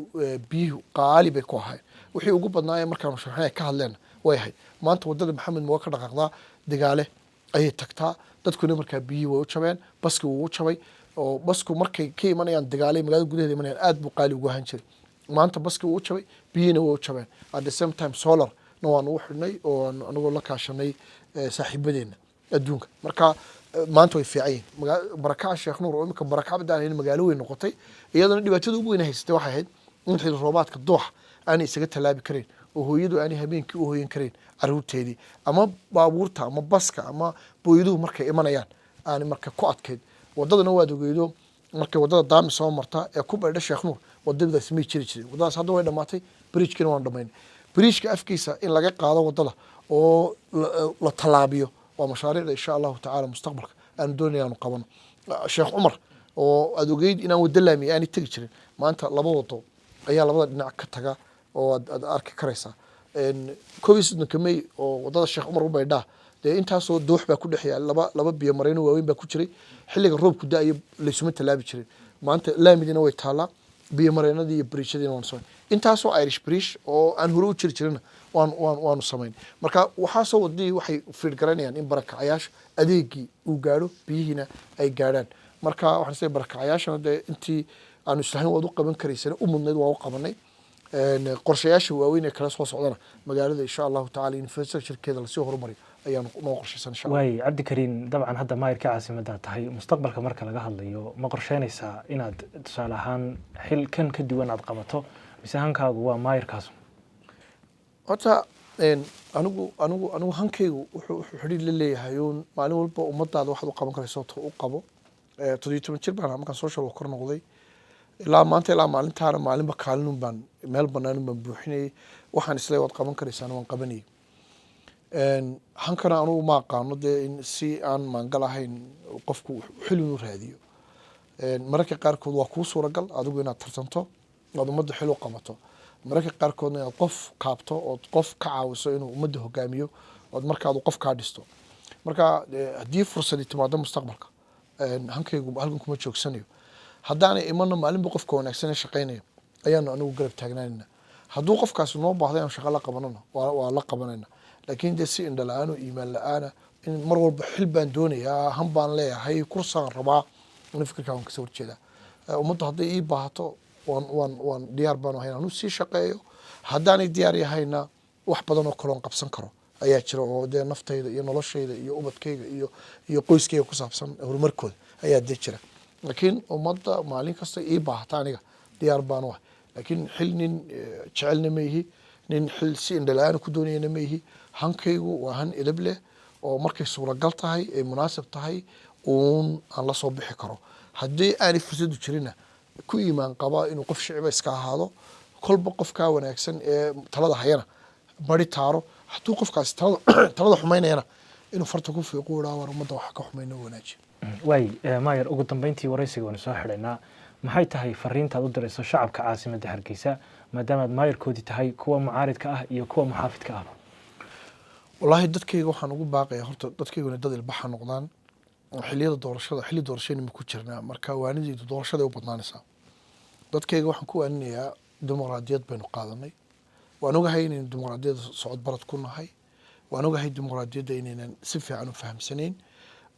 S1: biyuhu qaalib ay ku ahaayeen wixii ugu badnaayeen markaan sharaxay ka hadleen way ahayd maanta wadada maxamed mooga ka dhaqaaqdaa digaale ayay tagtaa dadkuna markaa biyihii way u jabeen baski wuu u jabay oo basku markay ka imanayaan dagaalay magaalada gudaheeda imanayaan aad buu qaali ugu ahaan jiray maanta baski wuu u jabay biyihiina way u jabeen at the same time solar na waanu u xidhnay oo anagoo la kaashanay saaxiibadeena adduunka marka maanta way fiican yihiin barakaca Sheekh Nuur oo imika barakaca badaan magaalo weyn noqotay iyadana dhibaatada ugu weyn haystay waxay ahayd in xilli roobaadka doox aan isaga talaabi karin oo hooyadu aan habeenkii u hooyan karin caruurteedii ama baabuurta ama baska ama booyaduhu markay imanayaan aan marka ku adkeyd wadadana waad ogeedo markay wadada daami soo marta ee ku baydha Sheekh Nuur wadadaas ma jiri jirin wadadaas hadda way dhamaatay bridge-kina waan dhamaynay bridge-ka afkiisa in laga qaado wadada oo la talaabiyo waa mashaariicda insha Allah taala mustaqbalka aan doonayaan qabano Sheekh Umar oo aad ogeyd inaan wada laami aan tagi jirin maanta laba wado ayaa labada dhinac ka taga oo aad arki karaysaa COVID-19 oo wadada Sheekh Umar u baydha dee intaasoo doox baa ku dhexeeya laba biyo mareyno waaweyn baa ku jiray xilliga roobku da-ayo laysuma tallaabi jirin maanta laamidina way taallaa biyo mareynadii iyo bariishadiina waanu samayn intaasoo irish bariish oo aan hore u jiri jirina waanu samayn marka waxaasoo wadadii waxay fiirgaranayaan in barakacayaasha adeegii uu gaadho biyihiina ay gaadhaan marka waxaan isleeyahay barakacayaashana dee intii aanu islahayn waad u qaban karaysana u mudnayd waa u qabanay qorshayaasha waaweyn ee kala soo socdana magaalada insha allahu tacala infrastructurekeeda lasii horumariyo ayaanu noo qorshaysan insha allah
S2: waay cabdikariin dabcan hadda maayirka caasimadda tahay mustaqbalka marka laga hadlayo ma qorsheynaysaa inaad tusaale ahaan xil kan ka duwan aad qabato mise hankaagu waa maayirkaas
S1: horta anigu hankaygu wuxuu xidhiir la leeyahay uun maalin walba ummadaada waxaad u qaban karayso u qabo 17 jir baan markaan social worker noqday ilaa maanta ilaa maalintaana maalinba kaalinun baan meel banaanun baan buuxinayay waxaan isleeyahay waad qaban karaysaana waan qabanayay hankana anugu ma aqaano dee in si aan maangal ahayn qofku xilin u raadiyo mararka qaarkood waa kuu suuragal adigu inaad tartanto ood ummadda xil u qabato mararka qaarkoodna inaad qof kaabto ood qof ka caawiso inuu ummadda hogaamiyo ood markaadu qof kaa dhisto marka haddii fursadi timaado mustaqbalka hankaygu halkan kuma joogsanayo haddaanay imana maalinba qofka wanaagsan ee shaqaynaya ayaanu anigu garab taagnaanayna hadduu qofkaasi noo baahdo inaan shaqo la qabanana waa la qabanayna laakiin dee si indha la-aan oo iimaan la-aana in mar walba xil baan doonayaa han baan leeyahay kursaan rabaa ina fikirkaa waan kasoo horjeedaa ummaddu hadday ii baahato waan diyaar baanu ahayn anu sii shaqeeyo haddaanay diyaar yahayna wax badan oo kaloon qabsan karo ayaa jira oo dee naftayda iyo noloshayda iyo ubadkayga iyo qoyskayga ku saabsan horumarkooda ayaa dee jira laakiin ummadda maalin kasta ii baahata aniga diyaar baanu ahay laakiin xil nin jecelna ma ihi nin xil si indhala-aana ku doonayana ma ihi hankaygu waa han edab leh oo markay suuragal tahay ay munaasib tahay uun aan la soo bixi karo haddii aanay fursadu jirina ku iimaan qaba inuu qof shiciba iska ahaado kolba qofkaa wanaagsan ee talada hayana bari taaro hadduu qofkaasi talada xumaynayana inuu farta ku fiiqu idhaa war ummadda waxa ka xumayna wanaaji
S2: waay maayar ugu dambeyntii waraysiga waanu soo xidhaynaa maxay tahay fariintaad u dirayso shacabka caasimadda hargeysa maadaamaad maayarkoodii tahay kuwa mucaaridka ah iyo kuwa muxaafidka ah
S1: wallaahi dadkayga waxaan ugu baaqaya horta dadkayguna dad ilbaxa noqdaan xilliyada doorashada xilli doorashayna ma ku jirnaa marka waanidaydu doorashaday u badnaanaysaa dadkayga waxaan ku waaninayaa dimuqraadiyad baynu qaadanay waan ogahay inaynu dimuqraadiyadda socod barad ku nahay waan ogahay dimuqraadiyadda inaynan si fiican u fahamsanayn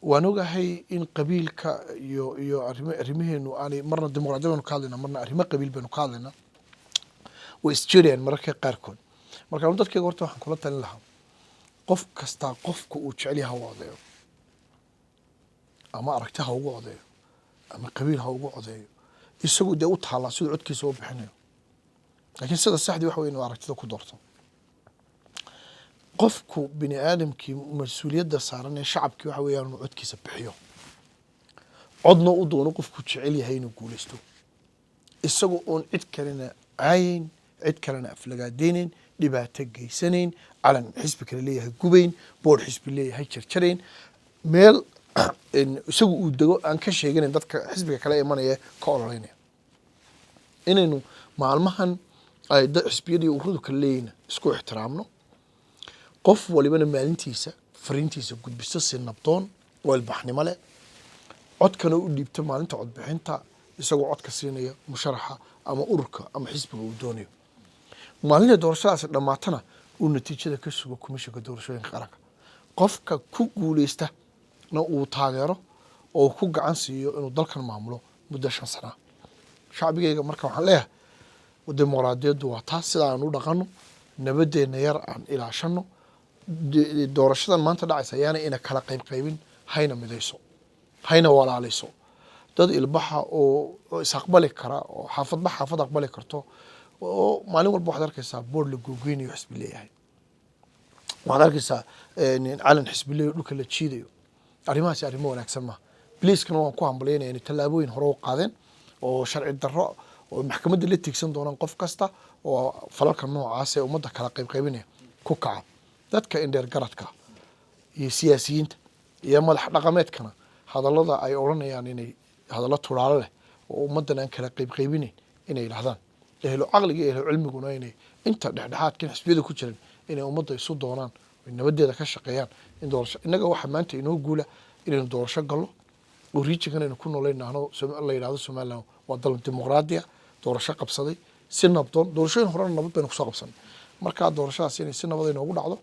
S1: waan ogahay in qabiilka iyo arrimaheenu aanay marna dimuqraadiyad baynu ka hadlaynaa marna arrimo qabiil baynu ka hadlaynaa way isjirayaan mararka qaarkood marka anu dadkayga horta waxaan kula talin lahaa qof kastaa qofka uu jecel yahay ha u odeeyo ama aragti ha ugu odeeyo ama qabiil ha ugu odeeyo isagu dee u taallaa siduu codkiisa u bixinayo laakiin sida saxdii waxa wey inuu aragtida ku doorto qofku bini aadamkii mas-uuliyadda saaran ee shacabkii waxa weeyaan inuu codkiisa bixiyo codna u doono qofku jecel yahay inuu guulaysto isagu oon cid kalena caayeyn cid kalena aflagaadeyneyn dhibaato geysanayn calan xisbi kale leeyahay gubayn boor xisbi leeyahay jarjarayn meel isagu uu dego aan ka sheeganayn dadka xisbiga kale imanaya ka ololeynaya inaynu maalmahan ay xisbiyadii ururadu kale leeyihiin isku ixtiraamno qof walibana maalintiisa fariintiisa gudbisto si nabdoon oo ilbaxnimo leh codkana u dhiibto maalinta codbixinta isagoo codka siinaya musharaxa ama ururka ama xisbiga uu doonayo maalinta doorashadaasi dhammaatana uu natiijada ka sugo komishanka doorashooyinka qaranka qofka ku guuleysta na uu taageero oo ku gacan siiyo inuu dalkan maamulo muddo 5 sano shacbigayga marka waxaan leeyahay dimuqraadiyaddu waa taas sida aan u dhaqanno nabadeena yar aan ilaashano doorashadan maanta dhacaysa ayaana ina kala qaybin hayna midayso hayna walaalayso dad ilbaxa oo isaqbali kara oo xaafadba xaafad aqbali karto oo maalin walba waxaad arkaysaa board la googeynayo xisbi leeyahay waxaad arkaysaa calan xisbi leeyahay dhulka la jiidayo arrimahaasi arrimo wanaagsan maaha biliiskana waan ku hambalyaynaya inay tallaabooyin hore u qaadeen oo sharci darro oo maxkamadda la tiigsan doonaan qof kasta oo falalka noocaas ee ummadda kala qaybinaya ku kaca dadka indheer garadka iyo siyaasiyiinta iyo madax dhaqameedkana hadallada ay odhanayaan inay hadallo turaalo leh oo ummaddan aan kala qaybinayn inay yidhahdaan ehlo caqliga iyo ehlo cilmiguna inay inta dhexdhexaadkan xisbiyada ku jiran inay ummadda isu doonaan nabadeeda ka shaqeeyaan in doorasho inaga waxa maanta inoo guula inaynu doorasho galno oo regionkan aynu ku nooleynahno la yidhaahdo Somaliland waa dal dimuqraadi ah doorasho qabsaday si nabdoon doorashooyin horena nabad baynu kusoo qabsanay markaa doorashadaas inay si nabad inoogu dhacdo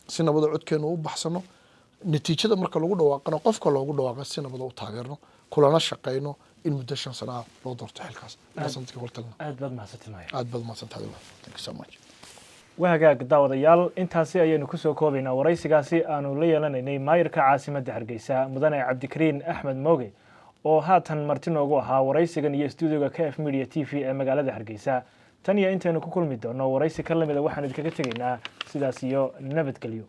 S1: si nabad codkeenu u baxsano natiijada marka lagu dhawaaqano qofka loogu dhawaaqo si nabad u taageerno kulana shaqeyno in muddo 5 sano ah loo doorto xilkaas sanadkii hortalna
S2: aad baad mahadsantahay
S1: aad baad mahadsantahay thank you so much
S2: wahagaag daawadayaal intaasi ayaynu kusoo koobaynaa waraysigaasi aanu la yeelanaynay maayirka caasimadda Hargeysa mudane Cabdikariin Axmed Mooge oo haatan marti noogu ahaa waraysigan iyo stuudiyoga KF Media TV ee magaalada Hargeysa tan iyo intaynu ku kulmi doono waraysi ka lamid ah waxaan idinkaga tegaynaa sidaas iyo nabadgelyo